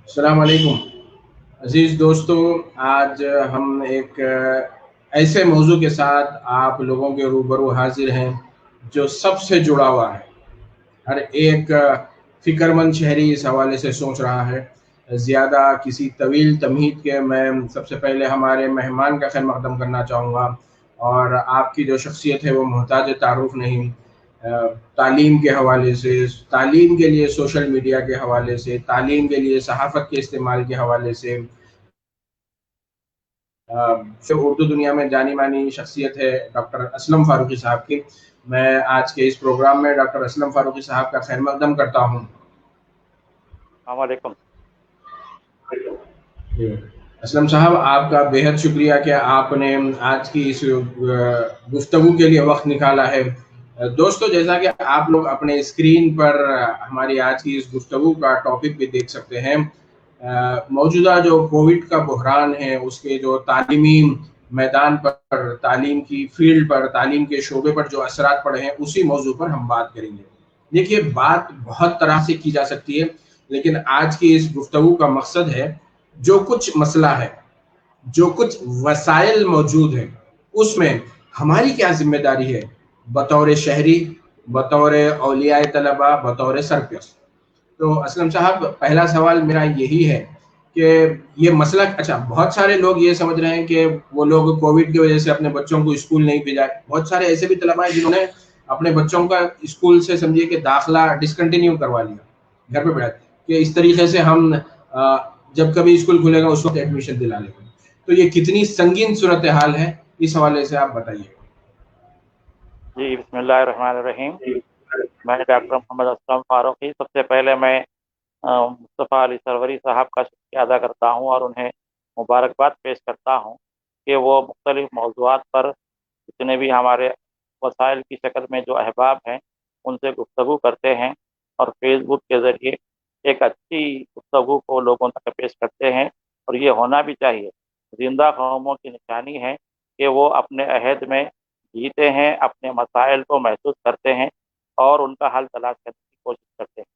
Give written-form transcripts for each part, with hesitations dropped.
अस्सलाम वालेकुम अज़ीज़ दोस्तों। आज हम एक ऐसे मौजू के साथ आप लोगों के रूबरू हाजिर हैं जो सबसे जुड़ा हुआ है। हर एक फ़िक्रमंद शहरी इस हवाले से सोच रहा है। ज़्यादा किसी तवील तमहीद के मैं सबसे पहले हमारे मेहमान का खैर मक़दम करना चाहूँगा और आपकी जो शख्सियत है वो मोहताज तारुफ़ नहीं। तालीम के हवाले से, तालीम के लिए सोशल मीडिया के हवाले से, तालीम के लिए सहाफ़त के इस्तेमाल के हवाले से जो उर्दू दुनिया में जानी-मानी शख्सियत है डॉक्टर असलम फ़ारूक़ी साहब की। मैं आज के इस प्रोग्राम में डॉक्टर असलम फ़ारूक़ी साहब का खैर मक़दम करता हूँ। वालेकुम। जी। असलम साहब, आपका बेहद शुक्रिया कि आपने आज की इस गुफ्तगू के लिए वक़्त निकाला है। दोस्तों, जैसा कि आप लोग अपने स्क्रीन पर हमारी आज की इस गुफ्तगू का टॉपिक भी देख सकते हैं। मौजूदा जो कोविड का बहरान है, उसके जो तालीमी मैदान पर, तालीम की फ़ील्ड पर, तालीम के शोबे पर जो असरात पड़े हैं, उसी मौजू पर हम बात करेंगे। देखिए, बात बहुत तरह से की जा सकती है, लेकिन आज की इस गुफ्तगू का मकसद है जो कुछ मसला है, जो कुछ वसाइल मौजूद हैं, उसमें हमारी क्या ज़िम्मेदारी है बतौर शहरी, बतौर औलियाए तलबा, बतौर सरपरस्त। तो असलम साहब, पहला सवाल मेरा यही है कि ये मसला अच्छा, बहुत सारे लोग ये समझ रहे हैं कि वो लोग कोविड की वजह से अपने बच्चों को स्कूल नहीं भेजा। बहुत सारे ऐसे भी तलबा हैं जिन्होंने अपने बच्चों का स्कूल से समझिए कि दाखिला डिसकंटिन्यू करवा लिया, घर पे बैठ के इस तरीके से हम जब कभी स्कूल खुलेगा उस वक्त एडमिशन दिला लेंगे। तो ये कितनी संगीन सूरत हाल है, इस हवाले से आप बताइए। जी, बिस्मिल्लाहिर्रहमानिर्रहीम। मैं डॉक्टर मोहम्मद असलम फ़ारूक़ी। सबसे पहले मैं मुस्तफ़ा अली सरवरी साहब का शुक्रिया अदा करता हूँ और उन्हें मुबारकबाद पेश करता हूँ कि वो मुख्तलिफ़ मौज़ूआत पर जितने भी हमारे वसाइल की शक्ल में जो अहबाब हैं, उनसे गुफ्तगू करते हैं और फ़ेसबुक के ज़रिए एक अच्छी गुफ्तगू को लोगों तक पेश करते हैं, और ये होना भी चाहिए। ज़िंदा कौमों की निशानी है कि वो अपने अहद में जीते हैं, अपने मसाइल को महसूस करते हैं और उनका हल तलाश करने की कोशिश करते हैं।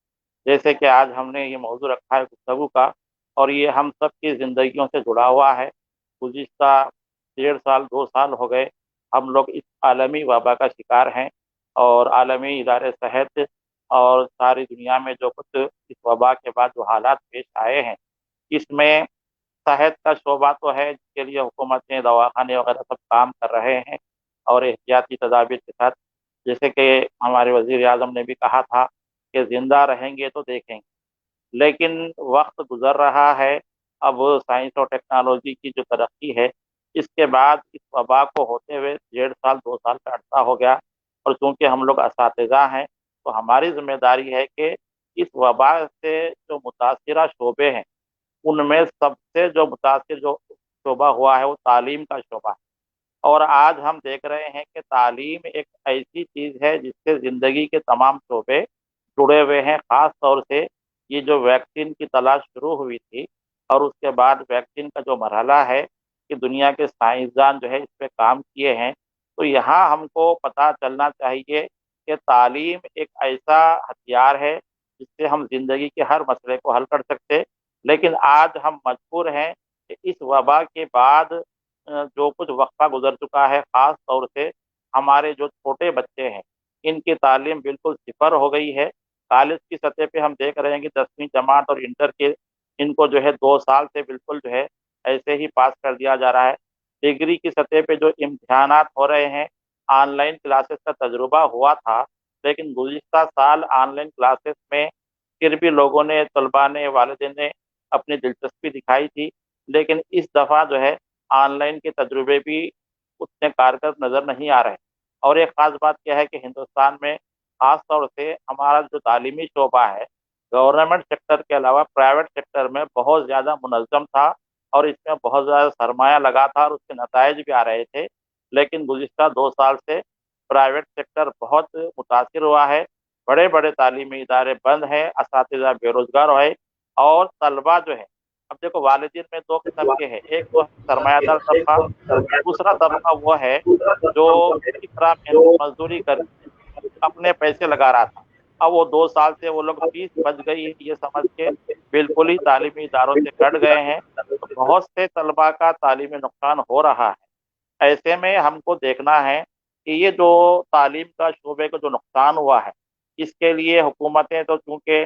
जैसे कि आज हमने ये मौजू रखा है गुफ्तगू का, और ये हम सब की ज़िंदगियों से जुड़ा हुआ है। गुज़िश्ता 1.5 साल 2 साल हो गए हम लोग इस आलमी वबा का शिकार हैं, और आलमी इदारे सेहत और सारी दुनिया में जो कुछ इस वबा के बाद जो हालात पेश आए हैं, इसमें सेहत का शोबा तो है जिसके लिए हुकूमतें, दवाखाने वगैरह सब काम कर रहे हैं और एहतियाती तदाबीर के साथ। जैसे कि हमारे वज़ीर आज़म ने भी कहा था कि ज़िंदा रहेंगे तो देखेंगे। लेकिन वक्त गुजर रहा है, अब साइंस और टेक्नोलॉजी की जो तरक्की है, इसके बाद इस वबा को होते हुए 1.5 साल 2 साल का अरसा हो गया, और चूँकि हम लोग असातिज़ा हैं, तो हमारी ज़िम्मेदारी है कि इस वबा से जो मुतासिरा शोबे हैं, उनमें सबसे जो मुतासिर जो शोबा हुआ है वो तालीम का शोबा है। और आज हम देख रहे हैं कि तालीम एक ऐसी चीज़ है जिससे ज़िंदगी के तमाम शोबे जुड़े हुए हैं। ख़ास तौर से ये जो वैक्सीन की तलाश शुरू हुई थी, और उसके बाद वैक्सीन का जो मरहला है कि दुनिया के साइंसदान जो है इस पे काम किए हैं, तो यहाँ हमको पता चलना चाहिए कि तालीम एक ऐसा हथियार है जिससे हम ज़िंदगी के हर मसले को हल कर सकते। लेकिन आज हम मजबूर हैं कि इस वबा के बाद जो कुछ वक़्ता गुज़र चुका है, ख़ास तौर से हमारे जो छोटे बच्चे हैं, इनकी तालीम बिल्कुल सिफ़र हो गई है। कॉलेज की सतह पे हम देख रहे हैं कि 10वीं जमात और इंटर के इनको जो है 2 साल से बिल्कुल जो है ऐसे ही पास कर दिया जा रहा है। डिग्री की सतह पे जो इम्तिहानात हो रहे हैं, ऑनलाइन क्लासेस का तजुर्बा हुआ था, लेकिन गुज़िश्ता साल ऑनलाइन क्लासेस में फिर भी लोगों ने, तलबा ने, वालिदैन ने अपनी दिलचस्पी दिखाई थी। लेकिन इस दफ़ा जो है ऑनलाइन के तजुर्बे भी उतने कारगर नज़र नहीं आ रहे। और एक ख़ास बात क्या है कि हिंदुस्तान में ख़ास तौर से हमारा जो तालीमी शोबा है, गवर्नमेंट सेक्टर के अलावा प्राइवेट सेक्टर में बहुत ज़्यादा मुनज़्ज़म था, और इसमें बहुत ज़्यादा सरमाया लगा था और उसके नताइज भी आ रहे थे। लेकिन गुज़िश्ता 2 साल से प्राइवेट सेक्टर बहुत मुतासिर हुआ है। बड़े-बड़े तालीमी इदारे बंद हैं, असातिज़ा बेरोज़गार है, और तलबा जो है, अब देखो वालिदैन में 2 किस्म के हैं, एक तो सरमायादार तबका, दूसरा तबका वो है जो किसी तरह मेहनत मज़दूरी करके अपने पैसे लगा रहा था। अब वो 2 साल से वो लोग फीस बच गई है ये समझ के बिल्कुल ही तालीमी इदारों से कट गए हैं, तो बहुत से तलबा का तालीमी नुकसान हो रहा है। ऐसे में हमको देखना है कि ये जो तालीम का शोबे को जो नुकसान हुआ है, इसके लिए हुकूमतें तो चूंकि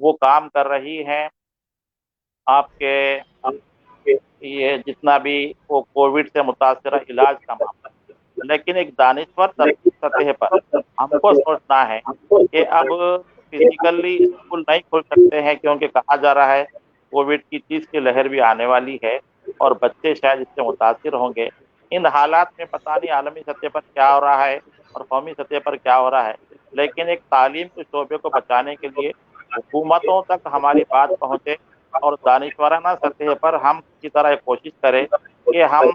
वो काम कर रही हैं, आपके ये जितना भी वो कोविड से मुतासरा इलाज का मामला, लेकिन एक दानिश्वर सतह पर हमको सोचना है कि अब फिजिकली स्कूल नहीं खोल सकते हैं, क्योंकि कहा जा रहा है कोविड की 30 की लहर भी आने वाली है और बच्चे शायद इससे मुतासिर होंगे। इन हालात में पता नहीं आलमी सतह पर क्या हो रहा है और कौमी सतह पर क्या हो रहा है, लेकिन एक तालीम के शोबे को बचाने के लिए हुकूमतों तक हमारी बात पहुंचे और दानिशवाराना सतह पर हम किसी तरह कोशिश करें कि हम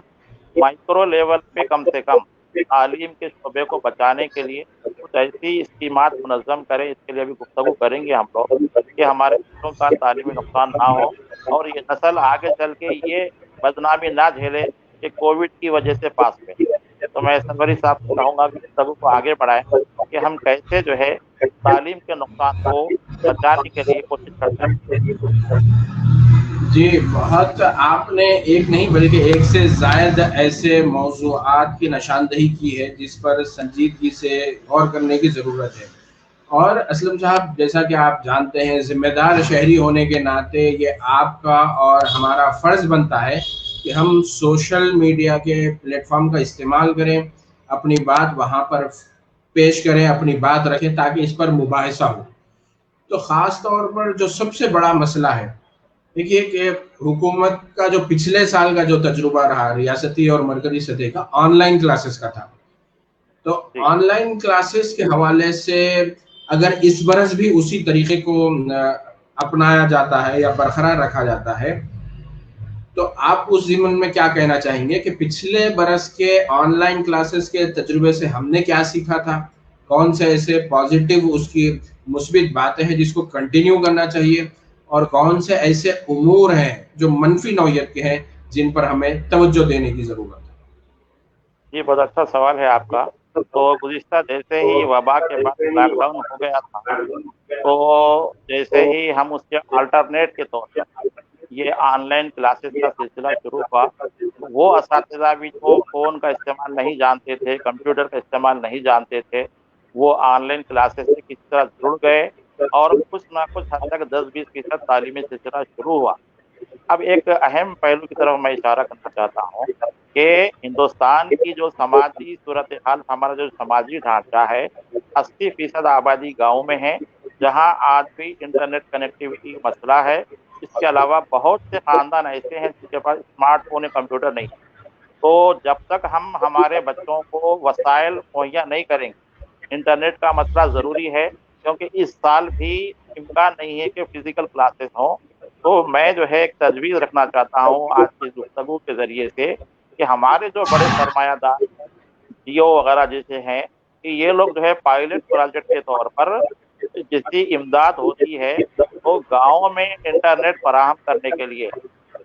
माइक्रो लेवल पे कम से कम तालीम के शोबे को बचाने के लिए कुछ ऐसी स्कीमात मुनज़्ज़म करें। इसके लिए अभी गुफ्तगू करेंगे हम लोग कि हमारे बच्चों का तालीमी नुकसान ना हो और ये नस्ल आगे चल के ये बदनामी ना झेले कि कोविड की वजह से पास हुए। तो मैं सरवरी साहब से कहूँगा कि गुफ्तगू को आगे बढ़ाएं कि हम कैसे जो है तालीम के नुकसान को बचाने के लिए कोशिश कर सकते। जी, बहुत आपने एक नहीं बल्कि एक से ज़ायद ऐसे मौज़ूआत की निशानदही की है जिस पर संजीदगी से गौर करने की ज़रूरत है। और असलम साहब, जैसा कि आप जानते हैं, ज़िम्मेदार शहरी होने के नाते ये आपका और हमारा फ़र्ज़ बनता है कि हम सोशल मीडिया के प्लेटफ़ॉर्म का इस्तेमाल करें, अपनी बात वहाँ पर पेश करें, अपनी बात रखें ताकि इस पर मुबाहिसा हो। तो ख़ास तौर पर जो सबसे बड़ा मसला है, देखिए कि हुकूमत का जो पिछले साल का जो तजुर्बा रहा रियासती और मरकजी सतह का ऑनलाइन क्लासेस का था, तो जी ऑनलाइन क्लासेस के हवाले से अगर इस बरस भी उसी तरीके को अपनाया जाता है या बरकरार रखा जाता है, तो आप उस ज़िम्न में क्या कहना चाहेंगे कि पिछले बरस के ऑनलाइन क्लासेस के तजुर्बे से हमने क्या सीखा था? कौन से ऐसे पॉजिटिव उसकी मुस्बित बातें हैं जिसको कंटिन्यू करना चाहिए और कौन से ऐसे उमूर हैं जो मनफी नौयत के हैं जिन पर हमें तवज्जो देने की ज़रूरत है? ये बहुत अच्छा सवाल है आपका। तो गुज़िश्ता जैसे ही वबा के बाद लॉकडाउन हो गया था, तो जैसे ही हम उसके अल्टरनेट के तौर पर ये ऑनलाइन क्लासेस का सिलसिला शुरू हुआ, वो असातिज़ा भी जो फ़ोन का इस्तेमाल नहीं जानते थे, कंप्यूटर का इस्तेमाल नहीं जानते थे, वो ऑनलाइन क्लासेस से किसी तरह जुड़ गए और कुछ ना कुछ हद तक 10-20% तालीमी सिलसिला शुरू हुआ। अब एक अहम पहलू की तरफ मैं इशारा करना चाहता हूँ कि हिंदुस्तान की जो समाजी सूरत हाल, हमारा जो समाजी ढांचा है, 80% आबादी गाँव में है, जहाँ आज भी इंटरनेट कनेक्टिविटी मसला है। इसके अलावा बहुत से ख़ानदान ऐसे हैं जिनके पास स्मार्टफ़ोन या कंप्यूटर नहीं है। तो जब तक हम हमारे बच्चों को वसाइल मुहैया नहीं करेंगे, इंटरनेट का मसला ज़रूरी है, क्योंकि इस साल भी इम्कान नहीं है कि फ़िज़िकल क्लासेस हों। तो मैं जो है एक तजवीज़ रखना चाहता हूँ आज की गुफ्तगू के ज़रिए से कि हमारे जो बड़े सरमायादार जियो वगैरह जैसे हैं, कि ये लोग जो है पायलट प्रोजेक्ट के तौर पर जिसकी इमदाद होती है, वो गाँव में इंटरनेट फराहम करने के लिए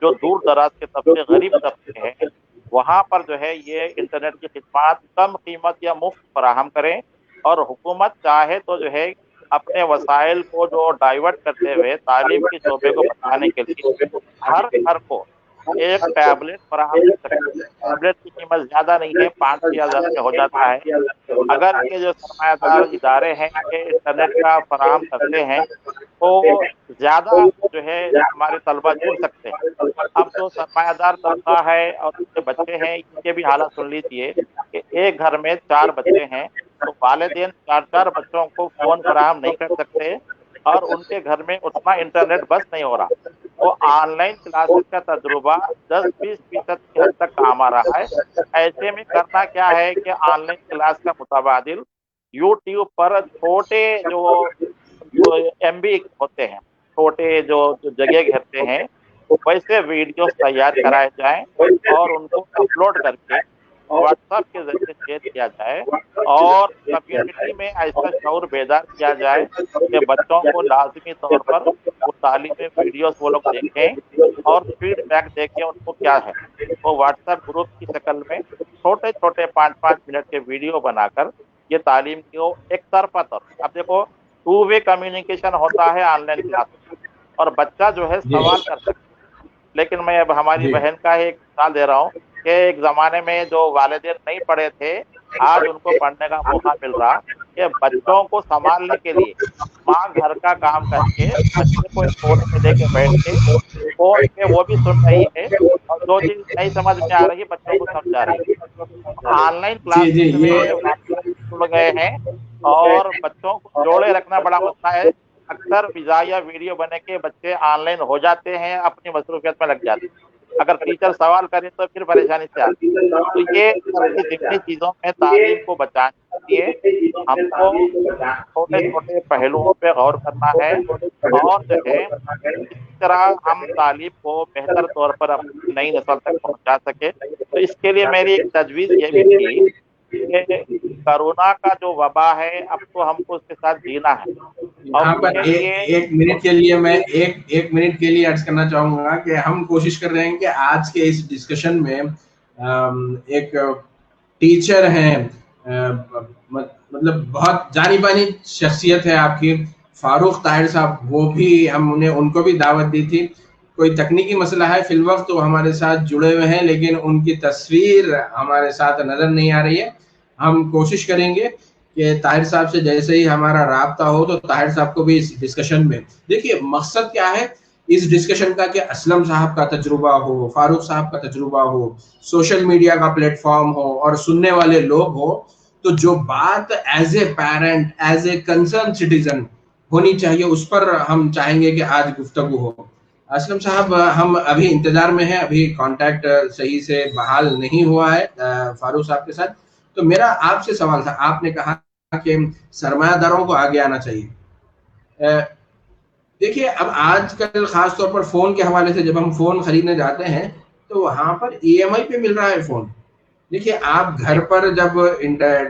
जो दूर-दराज के तबके, गरीब तबके हैं, वहाँ पर जो है ये इंटरनेट की खिदमत कम कीमत या मुफ़्त फराहम करें और हुकूमत चाहे तो जो है अपने वसाइल को जो डाइवर्ट करते हुए तालीम के शोबे को बढ़ाने के लिए हर घर को एक टैबलेट फराहम कर सकती है। टैबलेट की कीमत ज़्यादा नहीं है, 5-6 हज़ार में हो जाता है। अगर ये जो सरमायादार इदारे हैं, ये इंटरनेट का फराहम करते हैं, तो ज़्यादा जो है हमारे तलबा जुड़ सकते हैं। अब जो सरमायादार तबका है और उनके बच्चे हैं, इनके भी हालात सुन लीजिए कि एक घर में 4 बच्चे हैं, तो वालिदैन 4-4 बच्चों को फ़ोन फराहम नहीं कर सकते और उनके घर में उतना इंटरनेट बस नहीं हो रहा। तो ऑनलाइन क्लासेस का तजुर्बा 10-20% की हद तक काम आ रहा है। ऐसे में करना क्या है कि ऑनलाइन क्लास का मुतबादिल यूट्यूब पर छोटे जो एमबी होते हैं, छोटे जो जगह घेरते हैं, वैसे वीडियोस तैयार कराए जाएँ और उनको अपलोड करके व्हाट्सएप के ज़रिए शेयर किया जाए और कम्युनिटी में ऐसा शऊर बेदार किया जाए कि बच्चों को लाज़मी तौर पर वो तालीमी वीडियोस वो लोग देखें और फीडबैक देखें उनको क्या है। वो व्हाट्सएप ग्रुप की शक्ल में छोटे-छोटे 5-5 मिनट के वीडियो बनाकर ये तालीम को एक तरफ़ा तौर, अब देखो टू वे कम्युनिकेशन होता है ऑनलाइन क्लास में, और बच्चा जो है सवाल कर सकता है। लेकिन मैं अब हमारी जी बहन का ही एक मिसाल दे रहा हूँ कि एक ज़माने में जो वालिदैन नहीं पढ़े थे, आज उनको पढ़ने का मौका मिल रहा कि बच्चों को सँभालने के लिए माँ घर का काम करके बच्चे को एक कोने में लेके बैठ के फ़ोन पे वो भी सुन रही है, और जो चीज़ नहीं समझ में आ रही है बच्चों को समझा रही है। ऑनलाइन जी जी, क्लासेस में ये वालिदैन जुड़ गए हैं, और बच्चों को जोड़े रखना बड़ा मसला है। अक्सर फ़िज़ा या वीडियो बना के बच्चे ऑनलाइन हो जाते हैं, अपनी मसरूफ़ियत में लग जाते हैं। अगर टीचर सवाल करे तो फिर परेशानी से आती है। तो ये सबसे ज़िमनी चीज़ों में तालीम को बचाने के लिए हमको छोटे-छोटे पहलुओं पे गौर करना है, और जो है इस तरह हम तालीम को बेहतर तौर पर अपनी नई नस्ल तक पहुँचा सकें। तो इसके लिए मेरी एक तजवीज़ ये भी थी कि कोरोना का जो वबा है, अब तो हमको उसके साथ जीना है। और यहाँ पर उसके लिए एक मिनट के लिए मैं एक मिनट के लिए अर्ज करना चाहूंगा कि हम कोशिश कर रहे हैं कि आज के इस डिस्कशन में एक टीचर हैं, मतलब बहुत जानी मानी शख्सियत है आपकी, फारूक ताहिर साहब, वो भी हम उनको भी दावत दी थी। कोई तकनीकी मसला है, फिल वक्त तो हमारे साथ जुड़े हुए हैं, लेकिन उनकी तस्वीर हमारे साथ नजर नहीं आ रही है। हम कोशिश करेंगे कि ताहिर साहब से जैसे ही हमारा राब्ता हो तो ताहिर साहब को भी इस डिस्कशन में, देखिए मकसद क्या है इस डिस्कशन का, कि असलम साहब का तजुर्बा हो, फारूक साहब का तजुर्बा हो, सोशल मीडिया का प्लेटफॉर्म हो और सुनने वाले लोग हो, तो जो बात as a parent, as a concern citizen होनी चाहिए, उस पर हम चाहेंगे कि आज गुफ्तगू हो। असलम साहब, हम अभी इंतजार में हैं, अभी कांटेक्ट सही से बहाल नहीं हुआ है फारूक साहब के साथ। तो मेरा आपसे सवाल था, आपने कहा कि सरमायादारों को आगे आना चाहिए। देखिए अब आजकल खास तौर पर फोन के हवाले से, जब हम फोन खरीदने जाते हैं तो वहां पर ईएमआई पे मिल रहा है फोन। देखिए आप घर पर जब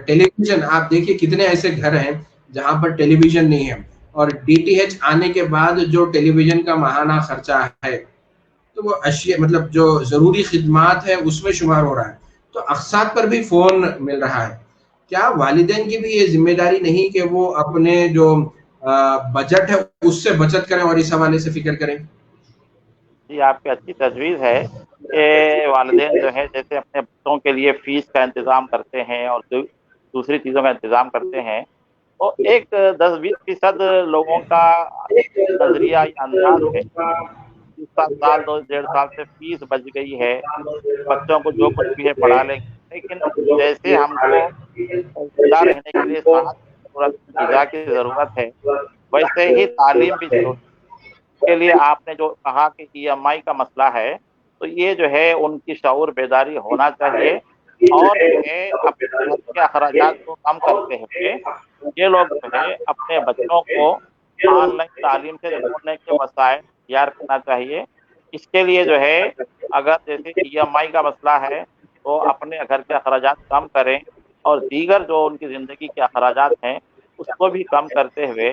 टेलीविजन, आप देखिए कितने ऐसे घर हैं जहां पर टेलीविजन नहीं है, और डीटीएच आने के बाद जो टेलीविजन का माहाना खर्चा है, तो वो अशिया, मतलब जो जरूरी खिदमात है उसमें शुमार हो रहा है। तो अक़सात पर भी फोन मिल रहा है। क्या वालिदैन की भी ये जिम्मेदारी नहीं कि वो अपने जो बजट है उससे बचत करें और इस हवाले से फिक्र करें? जी, आपकी अच्छी तजवीज़ है कि वालिदैन जो है जैसे अपने बच्चों के लिए फ़ीस का इंतज़ाम करते हैं और दूसरी चीज़ों का इंतज़ाम करते हैं, तो एक 10-20% लोगों का एक नज़रिया या अंदाज़ है, इस साल 2 डेढ़ साल से फ़ीस बच गई है, बच्चों को जो कुछ भी है पढ़ा लेंगे। लेकिन जैसे हमको ज़िंदा रहने के लिए सांस की ज़रूरत, ग़िज़ा की ज़रूरत है, वैसे ही तालीम भी ज़रूरी है। के लिए आपने जो कहा कि ईएमआई का मसला है, तो ये जो है उनकी शऊर बेदारी होना चाहिए, और जो है अपने घर के अखराजात को कम करते हुए ये लोग जो है अपने बच्चों को ऑनलाइन तालीम से जोड़ने के वसाइल तैयार करना चाहिए। इसके लिए जो है अगर जैसे ईएमआई का मसला है, तो अपने घर के अखराजात कम करें, और दीगर जो उनकी ज़िंदगी के अखराजात हैं, उसको भी कम करते हुए,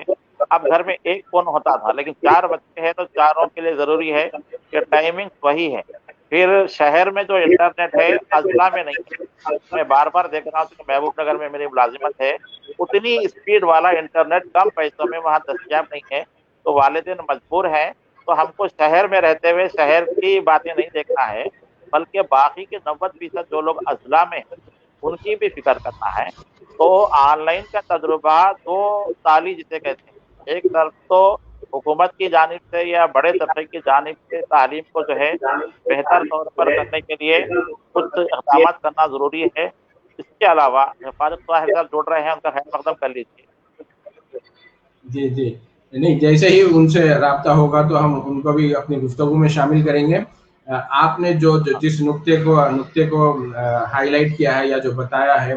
अब घर में एक फ़ोन होता था, लेकिन 4 बच्चे हैं तो चारों के लिए ज़रूरी है कि टाइमिंग वही है। फिर शहर में जो इंटरनेट है, अज़ला में नहीं है। मैं बार-बार देख रहा हूँ कि महबूब नगर में मेरी मुलाज़िमत है, उतनी स्पीड वाला इंटरनेट कम पैसों में वहाँ दस्तयाब नहीं है, तो वालिदैन मजबूर हैं। तो हमको शहर में रहते हुए शहर की बातें नहीं देखना है, बल्कि बाकी के 90% जो लोग अज़ला में हैं, उनकी भी फ़िक्र करना है। तो ऑनलाइन का तजुर्बा 2 ताली जिसे कहते हैं, एक तरफ तो हुकूमत की जानिब से या बड़े तबके की जानिब से तालीम को जो है बेहतर तौर पर करने के लिए कुछ इक़दामात करना ज़रूरी है। इसके अलावा फारूक ताहिर साहब जुड़ रहे हैं, उनका खैर मकदम कर लीजिए। जी जी, नहीं, जैसे ही उनसे राब्ता होगा तो हम उनको भी अपनी गुफ्तगू में शामिल करेंगे। आपने जिस नुक्ते को हाईलाइट किया है या जो बताया है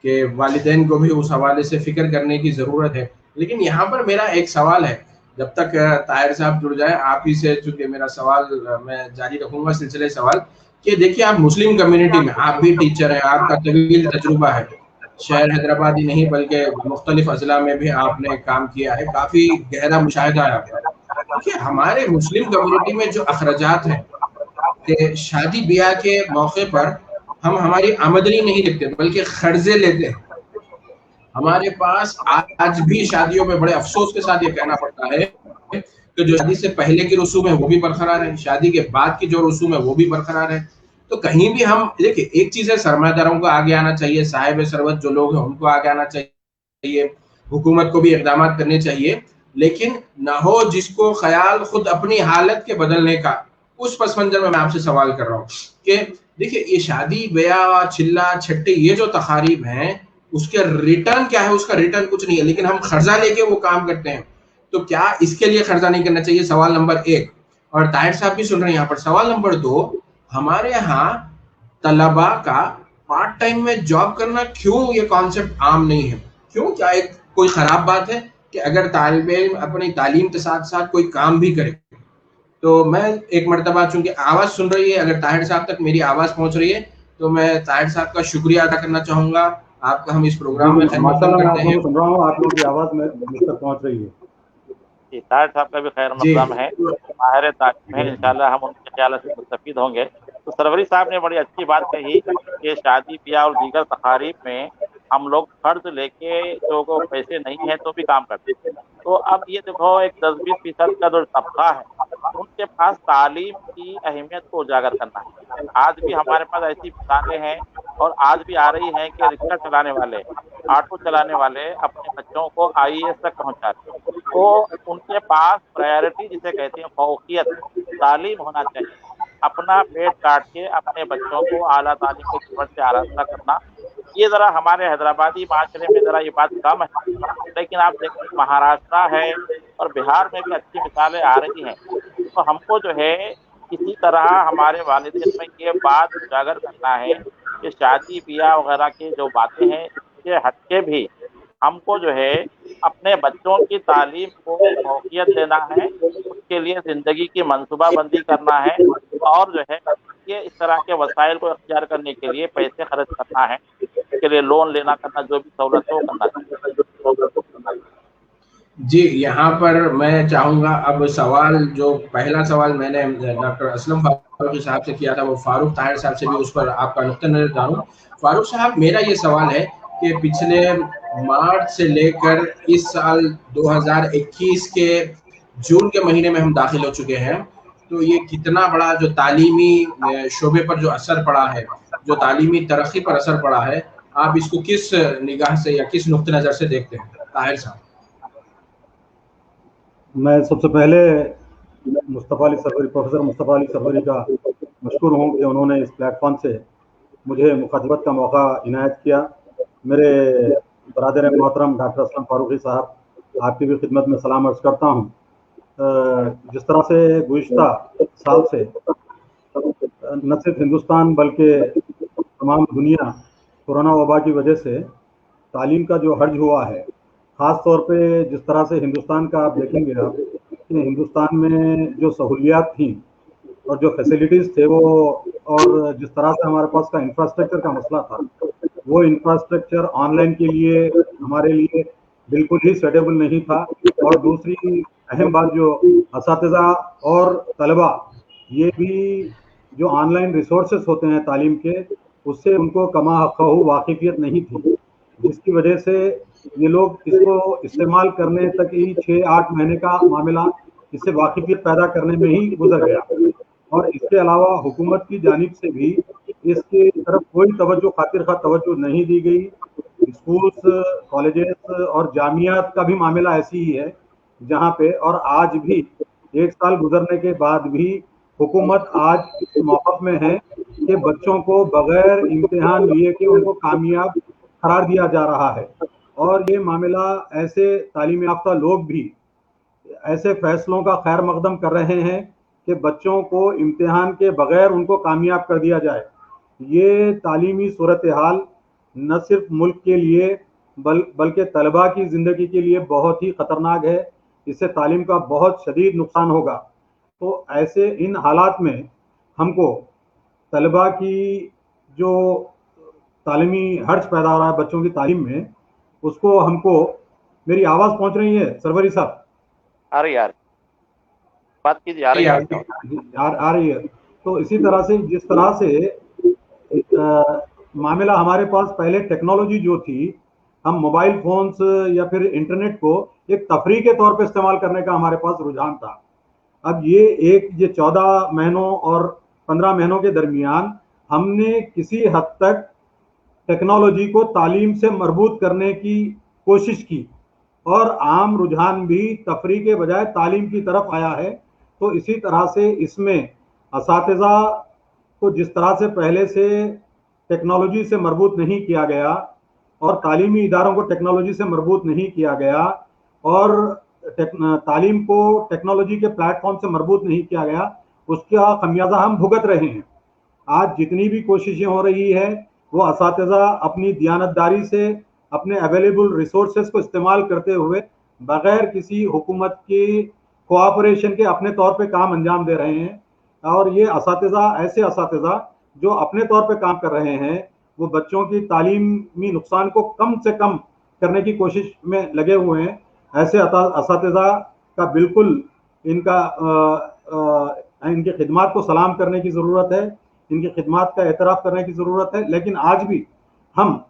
कि वालिदैन को भी उस हवाले से फ़िक्र करने की ज़रूरत है। लेकिन यहाँ पर मेरा एक सवाल है, जब तक ताहिर साहब जुड़ जाए, आप ही से चूँकि मेरा सवाल मैं जारी रखूँगा, सिलसिले सवाल, कि देखिए आप मुस्लिम कम्युनिटी में, आप भी टीचर हैं, आपका तवील तजुर्बा है। शहर हैदराबाद ही नहीं बल्कि मुख्तलिफ अज़ला में भी आपने काम किया है, काफ़ी गहरा मुशाहिदा है आपका। देखिए हमारे मुस्लिम कम्युनिटी में जो अखराजात हैं कि शादी ब्याह के मौके पर हम हमारी आमदनी नहीं देखते बल्कि कर्जे लेते हैं। हमारे पास आज भी शादियों में बड़े अफसोस के साथ ये कहना पड़ता है कि जो शादी से पहले की रसूम है वो भी बरकरार है, शादी के बाद की जो रसूम है वो भी बरकरार है। तो कहीं भी हम देखिए, एक चीज है, सरमादारों को आगे आना चाहिए, साहिब सरवत जो लोग हैं उनको आगे आना चाहिए, हुकूमत को भी इकदाम करने चाहिए, लेकिन न हो जिसको ख्याल खुद अपनी हालत के बदलने का। उस पस मंजर में मैं आपसे सवाल कर रहा हूँ कि देखिए, ये शादी ब्याह चिल्ला छट्टी ये जो तकारीब हैं, उसके रिटर्न क्या है? उसका रिटर्न कुछ नहीं है, लेकिन हम खर्चा लेके वो काम करते हैं। तो क्या इसके लिए खर्चा नहीं करना चाहिए? सवाल नंबर एक। और ताहिर साहब भी सुन रहे हैं यहाँ पर। सवाल नंबर दो, हमारे यहाँ तलबा का पार्ट टाइम में जॉब करना क्यों ये कॉन्सेप्ट आम नहीं है? क्यों? क्या एक कोई खराब बात है कि अगर तालिब इल्म अपनी तालीम के साथ साथ कोई काम भी करे? तो मैं एक मरतबा, चूंकि आवाज सुन रही है, अगर ताहिर साहब तक मेरी आवाज पहुंच रही है तो मैं ताहिर साहब का शुक्रिया अदा करना चाहूंगा। आपका हम इस जी प्रोग्राम में खैर मकदम माशाल्लाह, मैं आप करते लोगों हैं। को सुन रहा हूँ, आप लोगों की आवाज़ में मुझ तक पहुँच रही है। जी, ताहिर साहब का भी खैर जी। मकदम है, माहिर तालीम है, इंशाल्लाह हम उनके ख्याल से मुस्तफीद होंगे। तो सरवरी साहब ने बड़ी अच्छी बात कही कि शादी ब्याह और दीगर तकारीब में हम लोग कर्ज लेके, जो को पैसे नहीं है तो भी काम करते हैं। तो अब ये देखो, एक 10-20% का जो तबका है, उनके पास तालीम की अहमियत को उजागर करना है। आज भी हमारे पास ऐसी मिसालें हैं और आज भी आ रही हैं कि रिक्शा चलाने वाले, ऑटो चलाने वाले अपने बच्चों को आईएएस तक पहुंचा रहे हैं। तो उनके पास प्रायोरिटी जिसे कहते हैं फौकियत, तालीम होना चाहिए। अपना पेट काट के अपने बच्चों को आला तालीम के खिदमत से आरास्ता करना, ये ज़रा हमारे हैदराबादी माशरे में ज़रा ये बात कम है। लेकिन आप देखिए, महाराष्ट्र है और बिहार में भी अच्छी मिसालें आ रही हैं। तो हमको जो है किसी तरह हमारे वालिदैन में ये बात उजागर करना है कि शादी ब्याह वगैरह की जो बातें हैं, इससे हट के भी हमको जो है अपने बच्चों की तालीम को फौकियत देना है, उसके लिए ज़िंदगी की मनसूबाबंदी करना है और जो है ये इस तरह के वसाइल को इख्तियार करने के लिए पैसे खर्च करना है, इसके लिए लोन लेना करना, जो भी सहूलत है वो करना चाहिए। जी, यहाँ पर मैं चाहूँगा, अब सवाल जो पहला सवाल मैंने डॉक्टर असलम फारूकी साहब से किया था, वो फारूक ताहिर साहब से भी उस पर आपका नुक्ता नज़र जानूँ। फारूक साहब, मेरा ये सवाल है कि पिछले मार्च से लेकर इस साल 2021 के जून के महीने में हम दाखिल हो चुके हैं, तो ये कितना बड़ा जो तालीमी शोबे पर जो असर पड़ा है, जो तालीमी तरक्की पर असर पड़ा है, आप इसको किस निगाह से या किस नुक्ते नज़र से देखते हैं? ताहिर साहब। मैं सबसे पहले मुस्तफ़ा अली सरवरी, प्रोफेसर मुस्तफ़ा अली सरवरी का मशकूर हूँ कि उन्होंने इस प्लेटफॉर्म से मुझे मुखातिबत का मौका इनायत किया। मेरे बरादर मोहतरम डॉक्टर असलम फारूकी साहब, आपकी भी खिदमत में सलाम अर्ज़ करता हूँ। जिस तरह से गुज़िश्ता साल से न सिर्फ हिंदुस्तान बल्कि तमाम दुनिया कोरोना वबा की वजह से तालीम का जो हर्ज हुआ है, ख़ास तौर पे जिस तरह से हिंदुस्तान का आप देखेंगे आप कि हिंदुस्तान में जो सहूलियात थी और जो फैसिलिटीज़ थे वो, और जिस तरह से हमारे पास का इंफ्रास्ट्रक्चर का मसला था, वो इंफ्रास्ट्रक्चर ऑनलाइन के लिए हमारे लिए बिल्कुल ही सूटेबल नहीं था। और दूसरी अहम बात, जो असातिज़ा और तलबा, ये भी जो ऑनलाइन रिसोर्सेस होते हैं तालीम के, उससे उनको कमा हक़्क़हू वाकिफ़ियत नहीं थी, जिसकी वजह से ये लोग इसको इस्तेमाल करने तक ही 6-8 महीने का मामला इससे वाकिफ़ियत पैदा करने में ही गुजर गया। और इसके अलावा हुकूमत की जानिब से भी इसकी तरफ कोई तवज्जो, खातिर खा तवज्जो नहीं दी गई। स्कूल्स, कॉलेजेस और जामियात का भी मामला ऐसी ही है, जहाँ पे और आज भी 1 साल गुजरने के बाद भी हुकूमत आज इस मौक़िफ़ में है कि बच्चों को बगैर इम्तिहान लिए कि उनको कामयाब करार दिया जा रहा है। और ये मामला ऐसे तालीम याफ्ता लोग भी ऐसे फैसलों का खैर मकदम कर रहे हैं कि बच्चों को इम्तिहान के बगैर उनको कामयाब कर दिया जाए। ये तालीमी सूरत हाल न सिर्फ मुल्क के लिए बल्कि तलबा की ज़िंदगी के लिए बहुत ही ख़तरनाक है। इससे तालीम का बहुत शदीद नुकसान होगा। तो ऐसे इन हालात में हमको तलबा की जो तालीमी हर्ज पैदा हो रहा है बच्चों की तालीम में, उसको हमको, मेरी आवाज़ पहुंच रही है सरवरी साहब? आ रही है, बात कीजिए, आ रही है। आ रही है। तो इसी तरह से जिस तरह से मामला हमारे पास पहले टेक्नोलॉजी जो थी हम मोबाइल फोन्स या फिर इंटरनेट को एक तफरीह के तौर पे इस्तेमाल करने का हमारे पास रुझान था। अब ये 14 महीनों और 15 महीनों के दरमियान हमने किसी हद तक टेक्नोलॉजी को तालीम से मरबूत करने की कोशिश की और आम रुझान भी तफरीह के बजाय तालीम की तरफ आया है। तो इसी तरह से इसमें असातिज़ा को जिस तरह से पहले से टेक्नोलॉजी से मरबूत नहीं किया गया और तालीमी इदारों को टेक्नोलॉजी से मरबूत नहीं किया गया और तालीम को टेक्नोलॉजी के प्लेटफॉर्म से मरबूत नहीं किया गया, उसका खमियाजा हम भुगत रहे हैं। आज जितनी भी कोशिशें हो रही है वो असातिज़ा अपनी दियानतदारी से अपने अवेलेबल रिसोर्सेज को इस्तेमाल करते हुए बगैर किसी हुकूमत की कोऑपरेशन के अपने तौर पे काम अंजाम दे रहे हैं। और ये ऐसे असातिज़ा जो अपने तौर पे काम कर रहे हैं वो बच्चों की तालीमी नुकसान को कम से कम करने की कोशिश में लगे हुए हैं। ऐसे असातिज़ा का बिल्कुल इनकी खिदमात को सलाम करने की ज़रूरत है, इनकी खिदमात का एतराफ़ करने की ज़रूरत है। लेकिन आज भी हम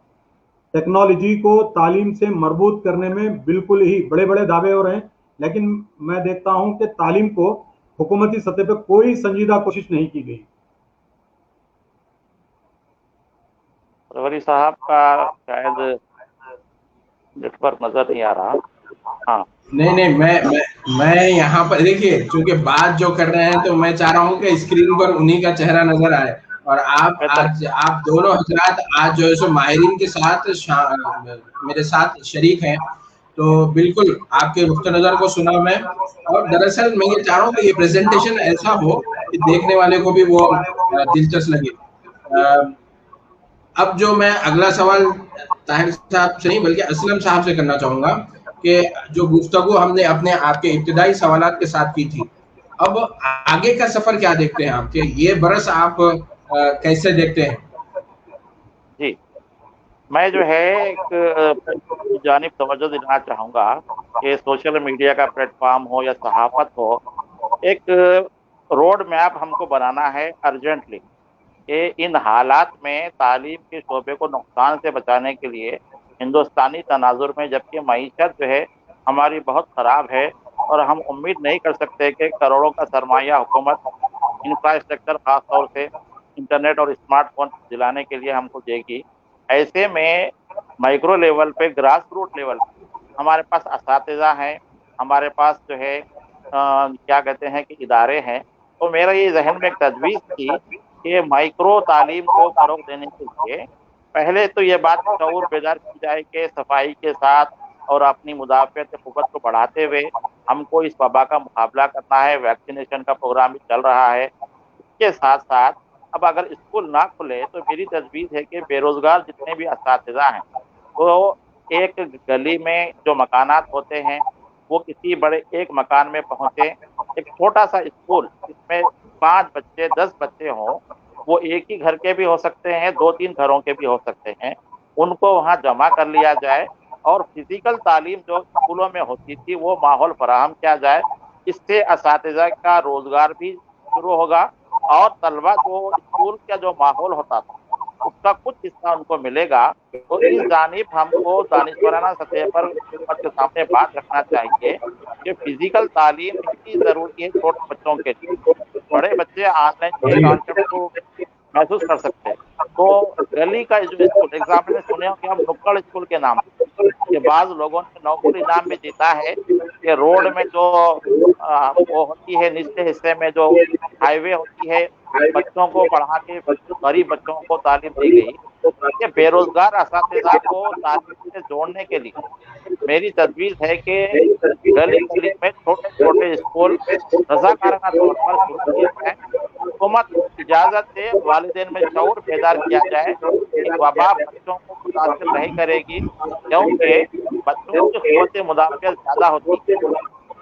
टेक्नोलॉजी को तालीम से मरबूत करने में बिल्कुल ही बड़े बड़े दावे हो रहे हैं, लेकिन मैं देखता हूं कि तालीम को हुकूमती सतह पर कोई संजीदा कोशिश नहीं की गई। सरवरी साहब का शायद नेटवर्क नजर नहीं आ रहा। हाँ नहीं, मैं यहाँ पर देखिए, क्योंकि बात जो कर रहे हैं तो मैं चाह रहा हूँ कि स्क्रीन पर उन्हीं का चेहरा नजर आए और आप दोनों हजरात आज जो है सो माहिरीन के साथ मेरे साथ शरीक हैं, तो बिल्कुल आपके नुक्ते नजर को सुना मैं। और दरअसल मैं ये चाह रहा हूँ कि ये प्रेजेंटेशन ऐसा हो कि देखने वाले को भी वो दिलचस्प लगे। अब जो मैं अगला सवाल ताहिर साहब से नहीं बल्कि असलम साहब से करना चाहूंगा कि जो गुफ्तगू हमने अपने आपके इब्तिदाई सवालात के साथ की थी, अब आगे का सफर क्या देखते हैं आपके, ये बरस आप कैसे देखते हैं? जी, मैं जो है एक जानिब तवज्जो देना चाहूँगा कि सोशल मीडिया का प्लेटफॉर्म हो या सहाफ़त हो, एक रोड मैप हमको बनाना है अर्जेंटली कि इन हालात में तालीम के शोबे को नुकसान से बचाने के लिए हिंदुस्तानी तनाजुर में, जबकि मईशत जो है हमारी बहुत ख़राब है और हम उम्मीद नहीं कर सकते कि करोड़ों का सरमाया हुकूमत इंफ्रास्ट्रक्चर ख़ास तौर से इंटरनेट और स्मार्टफोन दिलाने के लिए हमको देगी। ऐसे में माइक्रो लेवल पे, ग्रास रूट लेवल पे हमारे पास असातिज़ा हैं, हमारे पास जो है क्या कहते हैं कि इदारे हैं। तो मेरा ये जहन में एक तजवीज़ थी कि माइक्रो तालीम को फ़रोग़ देने के लिए पहले तो ये बात शऊर बेदार की जाए कि सफाई के साथ और अपनी मुदाफ़ियत क़ुव्वत को बढ़ाते हुए हमको इस वबा का मुकाबला करना है। वैक्सीनेशन का प्रोग्राम भी चल रहा है। इसके साथ साथ अब अगर स्कूल ना खुले तो मेरी तजवीज़ है कि बेरोज़गार जितने भी असातिज़ा हैं तो एक गली में जो मकानात होते हैं वो किसी बड़े एक मकान में पहुँचे, एक छोटा सा स्कूल जिसमें 5 बच्चे 10 बच्चे हों, वो एक ही घर के भी हो सकते हैं, 2-3 घरों के भी हो सकते हैं, उनको वहाँ जमा कर लिया जाए और फिज़िकल तालीम जो स्कूलों में होती थी वो माहौल फराहम किया जाए। इससे असातिज़ा का रोज़गार भी शुरू होगा और तलबा को स्कूल का जो माहौल होता था उसका कुछ हिस्सा उनको मिलेगा। तो इस जानिब हमको दानिशवराना सतह पर हुकूमत के सामने बात रखना चाहिए कि फिजिकल तालीम इतनी ज़रूरी है छोटे बच्चों के लिए। बड़े बच्चे ऑनलाइन के कॉन्सेप्ट को महसूस कर सकते हैं। तो दिल्ली का जो स्कूल एग्जाम्पल सुने हो कि हम नुक्कड़ स्कूल के नाम के बाद लोगों ने नौकरी इनाम भी जीता है कि रोड में जो वो होती है निचले हिस्से में जो हाईवे होती है, बच्चों को पढ़ा के गरीब बच्चों को तालीम दी गई। कि बेरोजगार असातिज़ा को तालीम से जोड़ने के लिए मेरी तजवीज़ है कि गली गली में छोटे छोटे स्कूल रज़ाकाराना तौर पर शुरू किए जाए। हुकूमत इजाज़त दे, वालिदैन में शऊर बेदार किया जाए कि वबा बच्चों को मुतासिर नहीं करेगी, क्योंकि बच्चों की क़ुव्वत मुदाफ़ियत ज़्यादा होती है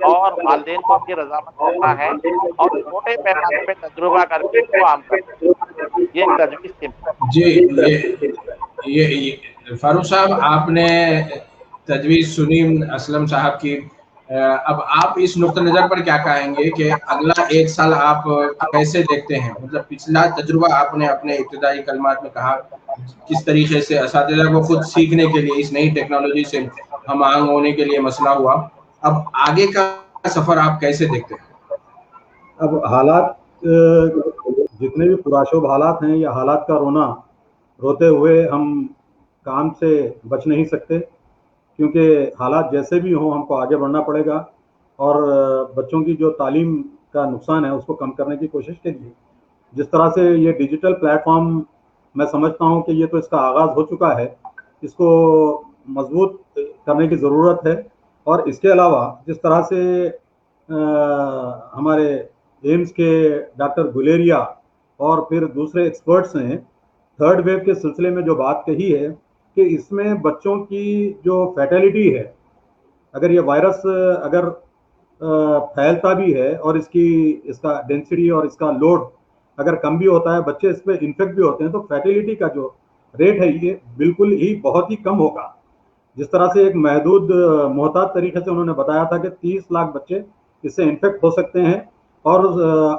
और वालिदैन को भी रज़ामंद करना है और छोटे पैमाने पे तजुर्बा करके इसको आम करना है। ये तजवीज़ थी। जी, ये फारूक साहब, आपने तजवीज़ सुनी असलम साहब की। अब आप इस नुक्ता नज़र पर क्या कहेंगे कि अगला 1 साल आप कैसे देखते हैं? मतलब पिछला तजुर्बा आपने अपने इब्तिदाई कलमात में कहा, किस तरीके से असातिज़ा को खुद सीखने के लिए इस नई टेक्नोलॉजी से हम आहंग होने के लिए मसला हुआ। अब आगे का सफ़र आप कैसे देखते हैं? अब हालात जितने भी पुराशोभ हालात हैं, या हालात का रोना रोते हुए हम काम से बच नहीं सकते, क्योंकि हालात जैसे भी हों हमको आगे बढ़ना पड़ेगा और बच्चों की जो तालीम का नुकसान है उसको कम करने की कोशिश कीजिए। जिस तरह से ये डिजिटल प्लेटफॉर्म, मैं समझता हूँ कि ये तो इसका आगाज़ हो चुका है, इसको मजबूत करने की ज़रूरत है। और इसके अलावा जिस तरह से हमारे एम्स के डॉक्टर गुलेरिया और फिर दूसरे एक्सपर्ट्स ने थर्ड वेव के सिलसिले में जो बात कही है कि इसमें बच्चों की जो फैटेलिटी है, अगर ये वायरस अगर फैलता भी है और इसका डेंसिटी और इसका लोड अगर कम भी होता है, बच्चे इस पर इन्फेक्ट भी होते हैं, तो फैटिलिटी का जो रेट है ये बिल्कुल ही बहुत ही कम होगा। जिस तरह से एक महदूद मोहतात तरीके से उन्होंने बताया था कि 30 लाख बच्चे इससे इन्फेक्ट हो सकते हैं और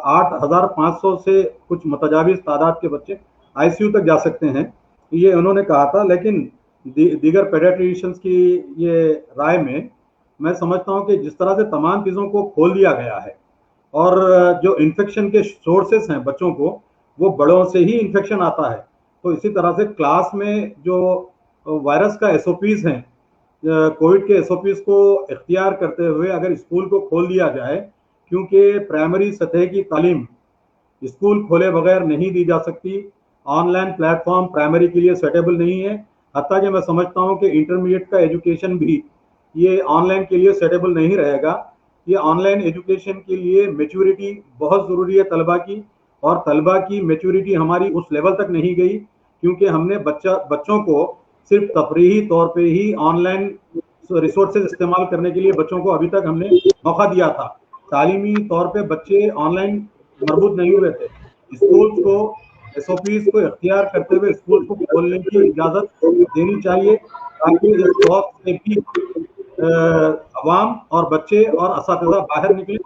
8,500 से कुछ मुतजाविज तादाद के बच्चे आईसीयू तक जा सकते हैं, ये उन्होंने कहा था। लेकिन दीगर पेडियाट्रिशियंस की ये राय में मैं समझता हूँ कि जिस तरह से तमाम चीज़ों को खोल दिया गया है और जो इन्फेक्शन के सोर्सेस हैं बच्चों को, वो बड़ों से ही इन्फेक्शन आता है, तो इसी तरह से क्लास में जो वायरस का एसओपीज हैं, कोविड के एसओपीज को इख्तियार करते हुए अगर स्कूल को खोल दिया जाए, क्योंकि प्राइमरी सतह की तालीम स्कूल खोले बगैर नहीं दी जा सकती, ऑनलाइन प्लेटफॉर्म प्राइमरी के लिए सेटेबल नहीं है, हत्ता कि मैं समझता हूँ कि इंटरमीडिएट का एजुकेशन भी ये ऑनलाइन के लिए सेटेबल नहीं रहेगा। ये ऑनलाइन एजुकेशन के लिए मैच्योरिटी बहुत ज़रूरी है तलबा की, और तलबा की मैच्योरिटी हमारी उस लेवल तक नहीं गई, क्योंकि हमने बच्चों को सिर्फ तफरीही तौर पे ही ऑनलाइन रिसोर्सेज इस्तेमाल करने के लिए बच्चों को अभी तक हमने मौका दिया था। तालीमी तौर पे बच्चे ऑनलाइन मरबूत नहीं हुए थे। स्कूल्स को एसओपीज को इख्तियार करते हुए स्कूल को खोलने की इजाज़त देनी चाहिए, ताकि इस खौफ से भी अवाम और बच्चे और असातिज़ा बाहर निकले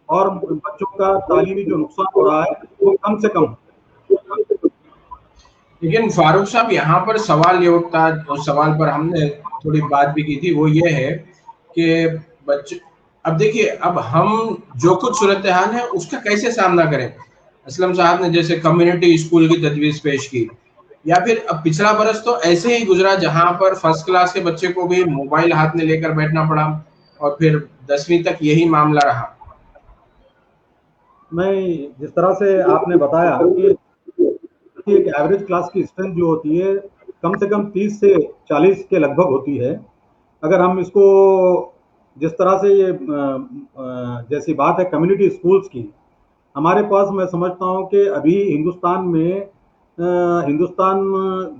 और बच्चों का तालीमी जो नुकसान हो रहा है वो कम से कम। लेकिन फारूक साहब, यहाँ पर सवाल ये उठता, उस सवाल पर हमने थोड़ी बात भी की थी, वो ये है कि बच्चे, अब देखिए, अब हम जो कुछ सूरत हाल है उसका कैसे सामना करें। असलम साहब ने जैसे कम्युनिटी स्कूल की तजवीज़ पेश की, या फिर अब पिछला बरस तो ऐसे ही गुजरा जहां पर फर्स्ट क्लास के बच्चे को भी मोबाइल हाथ में लेकर बैठना पड़ा और फिर 10वीं तक यही मामला रहा। मैं जिस तरह से आपने बताया कि एक एवरेज क्लास की स्ट्रेंथ जो होती है कम से कम 30 से 40 के लगभग होती है। अगर हम इसको जिस तरह से ये जैसी बात है कम्युनिटी स्कूल्स की, हमारे पास मैं समझता हूँ कि अभी हिंदुस्तान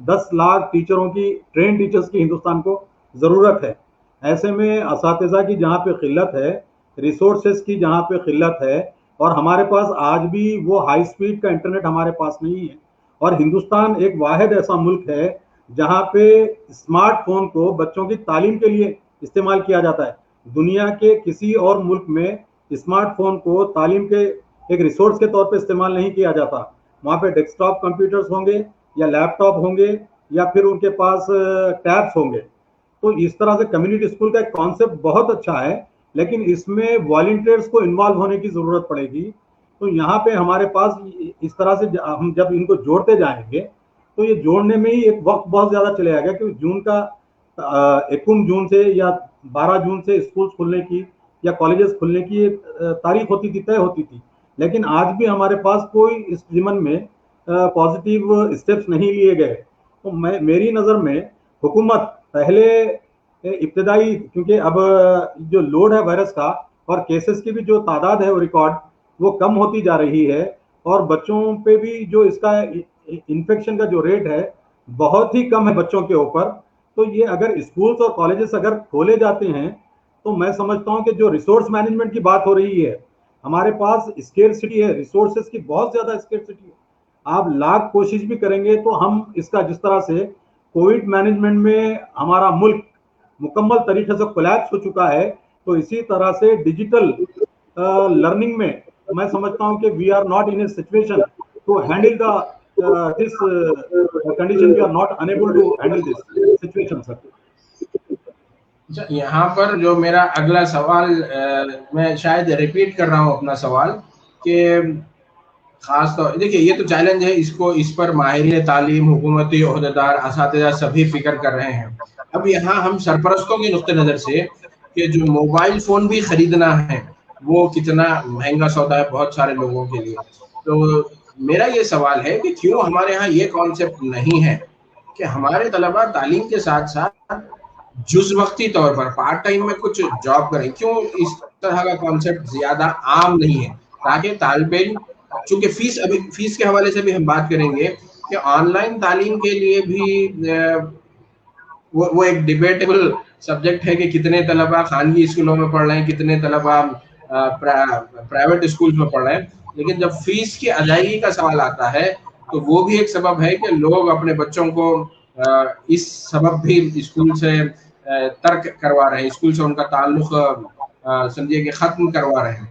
10 लाख टीचरों की, ट्रेन टीचर्स की हिंदुस्तान को ज़रूरत है। ऐसे में असातिज़ा की जहाँ पे किल्लत है, रिसोर्सेज की जहाँ पे किल्लत है, और हमारे पास आज भी वो हाई स्पीड का इंटरनेट हमारे पास नहीं है। और हिंदुस्तान एक वाहिद ऐसा मुल्क है जहाँ पे स्मार्टफोन को बच्चों की तालीम के लिए इस्तेमाल किया जाता है। दुनिया के किसी और मुल्क में स्मार्टफोन को तालीम के एक रिसोर्स के तौर पे इस्तेमाल नहीं किया जाता। वहाँ पे डेस्कटॉप कंप्यूटर्स होंगे या लैपटॉप होंगे या फिर उनके पास टैब्स होंगे। तो इस तरह से कम्युनिटी स्कूल का एक कॉन्सेप्ट बहुत अच्छा है, लेकिन इसमें वॉलंटियर्स को इन्वॉल्व होने की ज़रूरत पड़ेगी। तो यहाँ पे हमारे पास इस तरह से हम जब इनको जोड़ते जाएंगे तो ये जोड़ने में ही एक वक्त बहुत ज़्यादा चले जाएगा, क्योंकि जून का 21 जून से या 12 जून से स्कूल खुलने की या कॉलेजेस खुलने की तारीख होती थी, तय होती थी। लेकिन आज भी हमारे पास कोई इस ज़िमन में पॉजिटिव स्टेप्स नहीं लिए गए। तो मेरी नज़र में हुकूमत पहले इब्तदाई, क्योंकि अब जो लोड है वायरस का और केसेस की भी जो तादाद है वो रिकॉर्ड वो कम होती जा रही है, और बच्चों पे भी जो इसका इन्फेक्शन का जो रेट है बहुत ही कम है बच्चों के ऊपर। तो ये अगर स्कूल्स और कॉलेजेस अगर खोले जाते हैं तो मैं समझता हूँ कि जो रिसोर्स मैनेजमेंट की बात हो रही है, हमारे पास स्केर्सिटी है, रिसोर्सेज की बहुत ज़्यादा स्केर्सिटी है। आप लाख कोशिश भी करेंगे तो हम इसका, जिस तरह से कोविड मैनेजमेंट में हमारा मुल्क मुकम्मल तरीके से कोलैप्स हो चुका है, तो इसी तरह से डिजिटल लर्निंग में मैं समझता हूं कि we are not in a situation to handle the this condition, we are not unable to handle this situation sir. यहाँ पर जो मेरा अगला सवाल, मैं शायद रिपीट कर रहा हूँ अपना सवाल, कि खास तौर देखिए ये तो चैलेंज है, इसको इस पर माहिरीन तालीम, हुकूमती ओहदेदार, असातिज़ा सभी फिक्र कर रहे हैं। अब यहाँ हम सरपरस्तों के नुक्ते नज़र से कि जो मोबाइल फ़ोन भी ख़रीदना है वो कितना महंगा सौदा है बहुत सारे लोगों के लिए। तो मेरा ये सवाल है कि क्यों हमारे यहाँ ये कॉन्सेप्ट नहीं है कि हमारे तलबा तालीम के साथ साथ जुज़ वक्ती तौर पर पार्ट टाइम में कुछ जॉब करें? क्यों इस तरह का कॉन्सेप्ट ज़्यादा आम नहीं है, ताकि तालिब इल्म, चूंकि फीस के हवाले से भी हम बात करेंगे कि ऑनलाइन तालीम के लिए भी वो एक डिबेटेबल सब्जेक्ट है कि कितने तलबा खानगी स्कूलों में पढ़ रहे हैं, कितने तलबा प्राइवेट स्कूल में पढ़ रहे हैं। लेकिन जब फीस की अदायगी का सवाल आता है तो वो भी एक सबब है कि लोग अपने बच्चों को इस सबब भी स्कूल से तर्क करवा रहे हैं, स्कूल से उनका ताल्लुक समझिए कि ख़त्म करवा रहे हैं।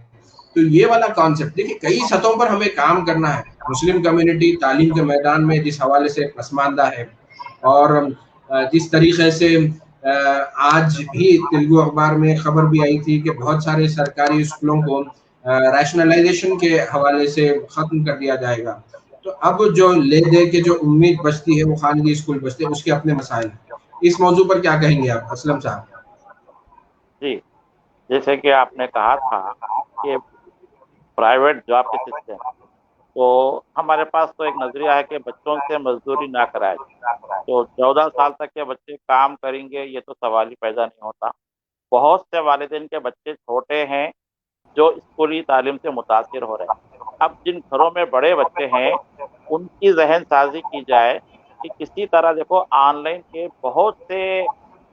तो ये वाला कॉन्सेप्ट देखिए कई सतहों पर हमें काम करना है। मुस्लिम कम्युनिटी तालीम के मैदान में जिस हवाले से पसमानदा है, और जिस तरीके से आज भी तेलुगु अखबार में खबर भी आई थी कि बहुत सारे सरकारी स्कूलों को रैशनलाइजेशन के हवाले से ख़त्म कर दिया जाएगा। तो अब जो ले दे के जो उम्मीद बचती है वो खानगी स्कूल बचते हैं, उसके अपने मसाइल हैं। इस मौजू पर क्या कहेंगे आप असलम साहब? जी, जैसे कि आपने कहा था कि प्राइवेट जॉब के सिलसिले में, तो हमारे पास तो एक नजरिया है कि बच्चों से मजदूरी ना कराए। तो 14 साल तक के बच्चे काम करेंगे ये तो सवाल ही पैदा नहीं होता। बहुत से वालिदैन के बच्चे छोटे हैं जो स्कूली तालीम से मुतासिर हो रहे हैं। अब जिन घरों में बड़े बच्चे हैं उनकी जहन साजी की जाए कि किसी तरह देखो ऑनलाइन के बहुत से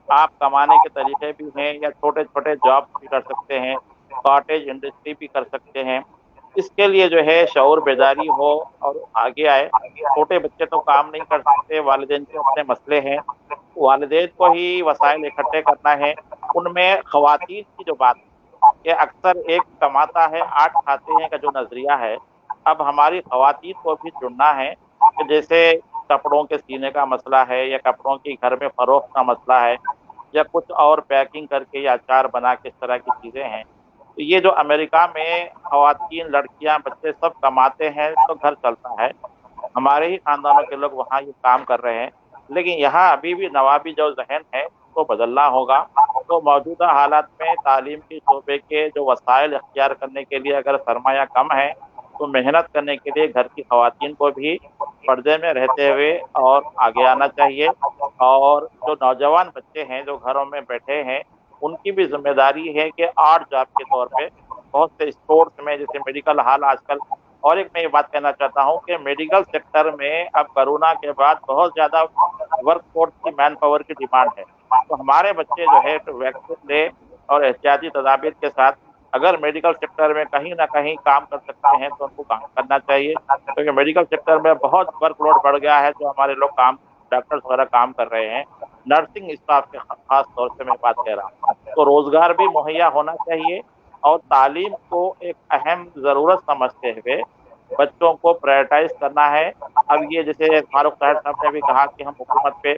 आप कमाने के तरीके भी हैं, या छोटे छोटे जॉब भी कर सकते हैं, कॉटेज इंडस्ट्री भी कर सकते हैं। इसके लिए जो है शऊर बेदारी हो और आगे आए। छोटे बच्चे तो काम नहीं कर सकते, वालिदैन के अपने मसले हैं, वालिदैन को ही वसाइल इकट्ठे करना है। उनमें खवातीन की जो बात कि अक्सर एक कमाता है 8 खाते हैं का जो नजरिया है, अब हमारी खवातीन को भी जुड़ना है कि जैसे कपड़ों के सीने का मसला है, या कपड़ों की घर में फरोख्त का मसला है, या कुछ और पैकिंग करके या अचार बना के इस तरह की चीज़ें हैं। तो ये जो अमेरिका में खवातीन, लड़कियां, बच्चे सब कमाते हैं तो घर चलता है। हमारे ही खानदानों के लोग वहाँ ये काम कर रहे हैं, लेकिन यहाँ अभी भी नवाबी जो जहन है उसको बदलना होगा। तो मौजूदा हालात में तालीम के शोबे के जो वसाइल अख्तियार करने के लिए अगर सरमाया कम है तो मेहनत करने के लिए घर की खवातीन को भी पर्दे में रहते हुए और आगे आना चाहिए। और जो नौजवान बच्चे हैं जो घरों में बैठे हैं उनकी भी जिम्मेदारी है कि आर्ट जॉब के तौर पे बहुत से स्पोर्ट्स में, जैसे मेडिकल हाल आजकल। और एक मैं ये बात कहना चाहता हूँ कि मेडिकल सेक्टर में अब कोरोना के बाद बहुत ज़्यादा वर्क फोर्स की, मैन पावर की डिमांड है। तो हमारे बच्चे जो है तो वैक्सीन ले और एहतियाती तदाबीर के साथ अगर मेडिकल सेक्टर में कहीं ना कहीं काम कर सकते हैं तो उनको काम करना चाहिए, क्योंकि मेडिकल सेक्टर में बहुत वर्कलोड बढ़ गया है। जो हमारे लोग काम, डॉक्टर्स वगैरह काम कर रहे हैं, नर्सिंग स्टाफ के खास तौर से मैं बात कह रहा हूँ, तो रोजगार भी मुहैया होना चाहिए। और तालीम को एक अहम ज़रूरत समझते हुए बच्चों को प्रायोरिटाइज करना है। अब ये जैसे फारूक साहब ने भी कहा कि हम हुकूमत पे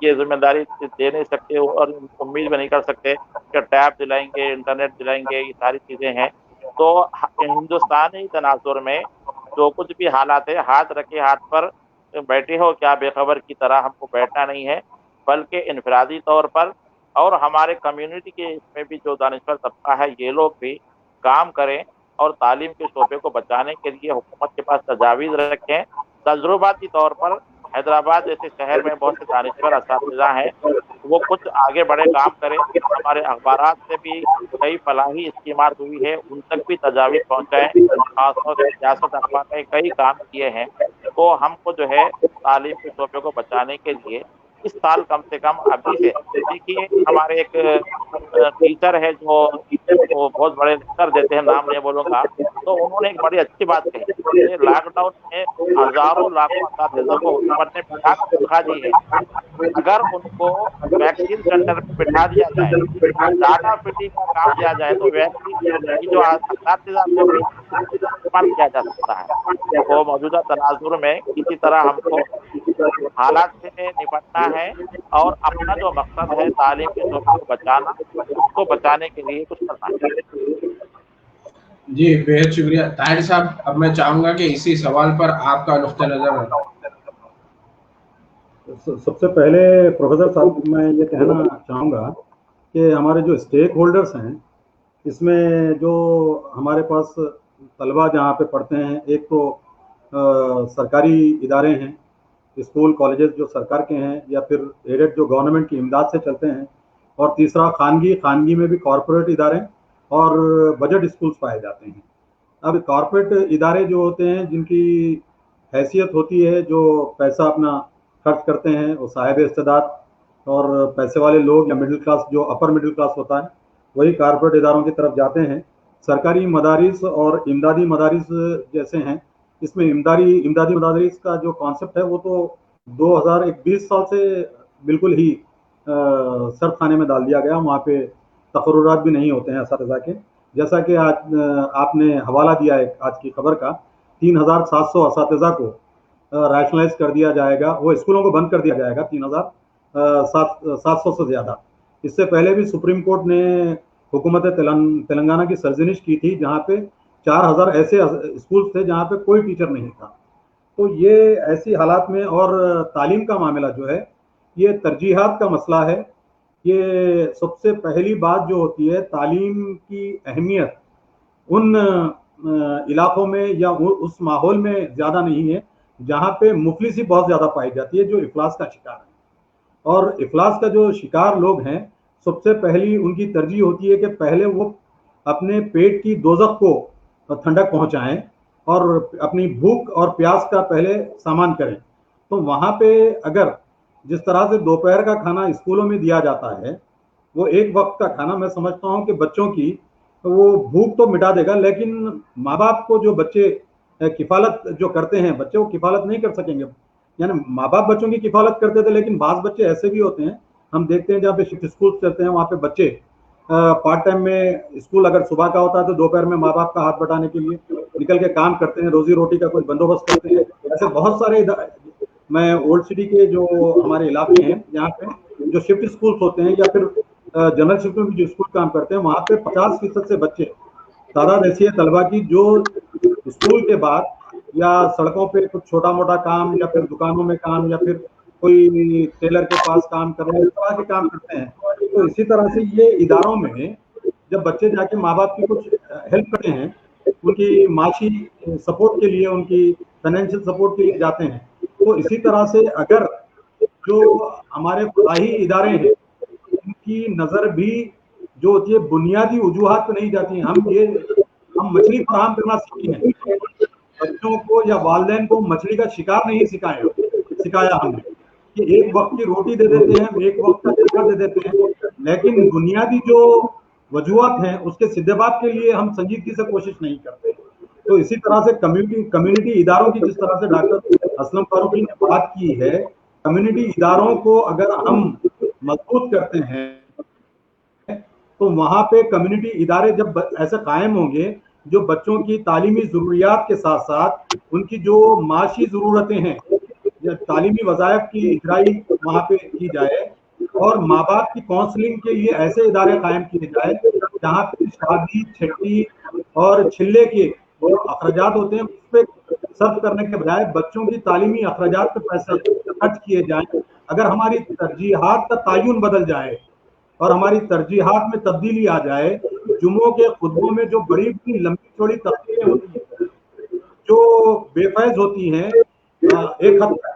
ये जिम्मेदारी दे नहीं सकते और उम्मीद भी नहीं कर सकते कि टैब दिलाएंगे, इंटरनेट दिलाएंगे, ये सारी चीज़ें हैं। तो हिंदुस्तानी तनाजुर में जो कुछ भी हालात है, हाथ रखे हाथ पर बैठे हो क्या बेखबर की तरह हमको बैठना नहीं है, बल्कि इनफरादी तौर पर और हमारे कम्युनिटी के इसमें भी जो दानिश्वर तबका है ये लोग भी काम करें और तालीम के शोबे को बचाने के लिए हुकूमत के पास तजावीज़ रखें। तजुर्बाती तौर पर हैदराबाद जैसे शहर में बहुत से दानिश्वर असातिज़ा हैं, वो कुछ आगे बड़े काम करें। हमारे अखबारात से भी कई फलाही स्कीमात हुई है, उन तक भी तजावीज़ पहुँचाएँ। खासतौर से सियासत अखबार ने कई काम किए हैं। तो हमको जो है तालीम के शोबे को बचाने के लिए इस साल कम से कम अभी से, देखिए हमारे एक टीचर है जो वो बहुत बड़े लेक्चर देते हैं, नाम नहीं बोलूँगा, तो उन्होंने एक बड़ी अच्छी बात कही कि लॉकडाउन में हज़ारों लाखों असातिज़ा को घर में बिठा कर सिखा दी है। अगर उनको वैक्सीन सेंटर में बिठा दिया जाए, डाटा फीडिंग का काम दिया जाए, तो वैक्सीन की जो असातिज़ा को भी इस्तेमाल किया जा सकता है। तो मौजूदा तनाज़ुर में किसी तरह हमको हालात से निपटना है और अपना जो मकसद है तालीम के शोबे को बचाना, उसको बचाने के लिए कुछ करना है। जी, बेहद शुक्रिया ताहिर साहब। अब मैं चाहूँगा कि इसी सवाल पर आपका नुक्ता नज़र। सबसे पहले प्रोफेसर साहब मैं ये कहना चाहूँगा कि हमारे जो स्टेक होल्डर्स हैं, इसमें जो हमारे पास तलबा जहाँ पे पढ़ते हैं, एक तो सरकारी इदारे हैं, स्कूल कॉलेजेस जो सरकार के हैं या फिर एडेड जो गवर्नमेंट की इमदाद से चलते हैं, और तीसरा खानगी में भी कॉरपोरेट इदारे और बजट स्कूल्स पाए जाते हैं। अब कॉरपोरेट इदारे जो होते हैं, जिनकी हैसियत होती है, जो पैसा अपना खर्च करते हैं, वो साहिब इस्तेदाद और पैसे वाले लोग या मिडिल क्लास, जो अपर मिडिल क्लास होता है, वही कॉरपोरेट इदारों की तरफ जाते हैं। सरकारी मदारिस और इमदादी मदारिस जैसे हैं, इसमें इमदादी मदारिस का जो कॉन्सेप्ट है वो तो 2020 साल से बिल्कुल ही सर्द खाने में डाल दिया गया। वहाँ पे तकर्रुरात भी नहीं होते हैं असातिज़ा के। जैसा कि आज आपने हवाला दिया है आज की खबर का, 3700 असातिज़ा को रैशनलाइज कर दिया जाएगा, वो स्कूलों को बंद कर दिया जाएगा, 3700 से ज़्यादा। इससे पहले भी सुप्रीम कोर्ट ने हुकूमत तेलंगाना की सरजनिश की थी, जहाँ पे 4000 ऐसे स्कूल थे जहाँ पे कोई टीचर नहीं था। तो ये ऐसी हालात में, और तालीम का मामला जो है, ये तरजीहात का मसला है। ये सबसे पहली बात जो होती है, तालीम की अहमियत उन इलाकों में या उस माहौल में ज़्यादा नहीं है जहाँ पे मुफलिसी बहुत ज़्यादा पाई जाती है, जो इफलास का शिकार है। और इफलास का जो शिकार लोग हैं, सबसे पहली उनकी तरजीह होती है कि पहले वो अपने पेट की दोज़ख को ठंडक पहुँचाएं और अपनी भूख और प्यास का पहले सामान करें। तो वहाँ पे अगर जिस तरह से दोपहर का खाना स्कूलों में दिया जाता है, वो एक वक्त का खाना, मैं समझता हूँ कि बच्चों की वो भूख तो मिटा देगा, लेकिन माँ बाप को जो बच्चे किफ़ालत जो करते हैं, बच्चे वो किफ़ालत नहीं कर सकेंगे। यानी माँ बाप बच्चों की किफ़ालत करते थे, लेकिन बाज़ बच्चे ऐसे भी होते हैं, हम देखते हैं जहाँ पे शिफ्ट स्कूल चलते हैं, वहाँ पे बच्चे पार्ट टाइम में स्कूल अगर सुबह का होता है तो दोपहर में माँ बाप का हाथ बटाने के लिए निकल के काम करते हैं, रोजी रोटी का कुछ बंदोबस्त करते हैं। ऐसे बहुत सारे, मैं ओल्ड सिटी के जो हमारे इलाके हैं, यहाँ पे जो शिफ्ट स्कूल होते हैं या फिर जनरल शिफ्ट में भी जो स्कूल काम करते हैं, वहाँ पे 50% से बच्चे तादाद ऐसी है तलबा की जो स्कूल के बाद या सड़कों पे कुछ छोटा मोटा काम या फिर दुकानों में काम या फिर कोई टेलर के पास काम कर रहे हैं, इस तरह के काम करते हैं। तो इसी तरह से ये इदारों में जब बच्चे जाके माँ बाप की कुछ हेल्प करते हैं, उनकी माशी सपोर्ट के लिए, उनकी फाइनेंशियल सपोर्ट के लिए जाते हैं, तो इसी तरह से अगर जो हमारे फलाही इदारे हैं, उनकी नज़र भी जो होती है बुनियादी वजूहात पे नहीं जाती हैं। हम मछली फराहम करना सीखे हैं, बच्चों को या वालिदैन को मछली का शिकार नहीं सिखाया हमने कि एक वक्त की रोटी दे देते हैं, एक वक्त का शिकार दे देते हैं, लेकिन बुनियादी जो वजूहात हैं उसके सिद्देबात के लिए हम संजीदगी से कोशिश नहीं करते। तो इसी तरह से कम्युनिटी इदारों की, जिस तरह से डॉक्टर असलम फारूकी ने बात की है, कम्युनिटी इदारों को अगर हम मजबूत करते हैं तो वहाँ पे कम्युनिटी इदारे जब ऐसे कायम होंगे जो बच्चों की तालीमी ज़रूरियात के साथ साथ उनकी जो माशी ज़रूरतें हैं या तालीमी वज़ाइफ की इजराई वहाँ पे की जाए, और माँ बाप की काउंसलिंग के लिए ऐसे इदारे कायम किए जाए जहाँ पे शादी, छठी और छिल्ले के जो अखराजात होते हैं उस पर सर्फ करने के बजाय बच्चों की तालीमी अखराजात पे पैसे खर्च किए जाएं। अगर हमारी तरजीहात का तायुन बदल जाए और हमारी तरजीहात में तब्दीली आ जाए, जुम्मों के खुतबों में जो बड़ी बड़ी लंबी चौड़ी तस्वीरें होती हैं जो बेफैज होती हैं एक हद तक,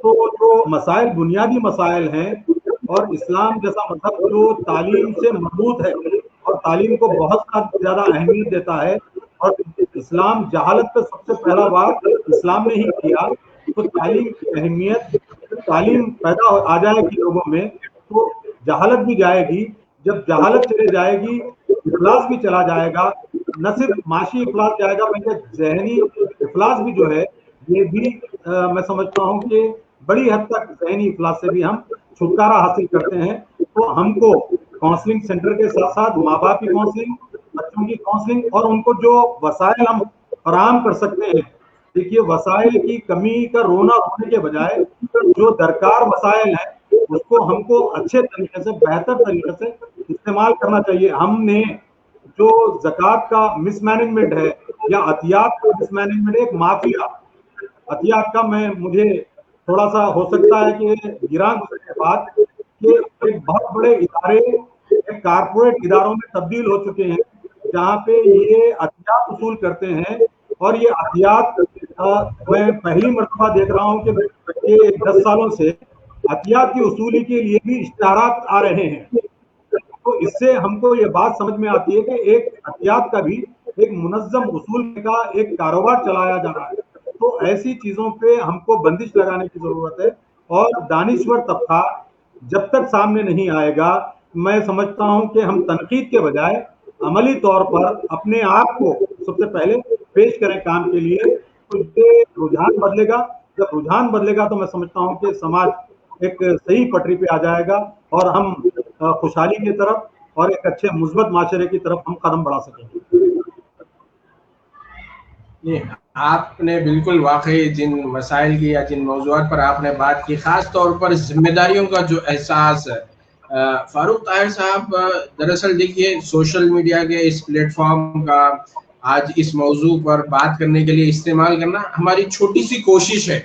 तो जो मसाइल बुनियादी मसाइल हैं, और इस्लाम जैसा मजहब जो तालीम से मजबूत है और तालीम को बहुत ज़्यादा अहमियत देता है, और इस्लाम जहालत पे सबसे पहला बात इस्लाम ने ही किया, तो तालीम की अहमियत, तालीम पैदा आ जाएगी लोगों में तो जहालत भी जाएगी। जब जहालत चले जाएगी इफलास भी चला जाएगा, न सिर्फ माशी इफलास जाएगा बल्कि जहनी इफलास भी जो है ये भी मैं समझता हूँ कि बड़ी हद तक जहनी इफलास से भी हम छुटकारा हासिल करते हैं। तो हमको काउंसलिंग सेंटर के साथ साथ माँ बाप की काउंसलिंग, बच्चों की काउंसलिंग और उनको जो वसाइल हम फराहम कर सकते हैं, देखिए वसाइल की कमी का रोना रोने के बजाय जो दरकार वसाइल है उसको हमको अच्छे तरीके से, बेहतर तरीके से इस्तेमाल करना चाहिए। हमने जो ज़कात का मिसमैनेजमेंट है या अतियात का मिसमैनेजमेंट, एक माफिया अतियात का मुझे थोड़ा सा हो सकता है कि गिरान के बाद कि एक बहुत बड़े इदारे एक कारपोरेट इदारों में तब्दील हो चुके हैं जहाँ पे ये अतियात उसूल करते हैं। और ये अतियात मैं पहली मर्तबा देख रहा हूँ कि ये 10 सालों से अतियात की उसूली के लिए भी इश्तिहारात आ रहे हैं। तो इससे हमको ये बात समझ में आती है कि एक अतियात का भी एक मुनज़्ज़म उसूल का एक कारोबार चलाया जा रहा है। तो ऐसी चीजों पे हमको बंदिश लगाने की जरूरत है। और दानिश्वर तबका जब तक सामने नहीं आएगा, मैं समझता हूं कि हम तनकीद के बजाय अमली तौर पर अपने आप को सबसे पहले पेश करें काम के लिए, तो ये रुझान बदलेगा। जब रुझान बदलेगा तो मैं समझता हूं कि समाज एक सही पटरी पे आ जाएगा और हम खुशहाली की तरफ और एक अच्छे मुस्बत माशरे की तरफ हम कदम बढ़ा सकेंगे। आपने बिल्कुल वाकई जिन मसाइल की या जिन मौज़ूआत पर आपने बात की, ख़ास तौर पर जिम्मेदारियों का जो एहसास है, फारूक ताहिर साहब, दरअसल देखिए सोशल मीडिया के इस प्लेटफॉर्म का आज इस मौजू पर बात करने के लिए इस्तेमाल करना हमारी छोटी सी कोशिश है।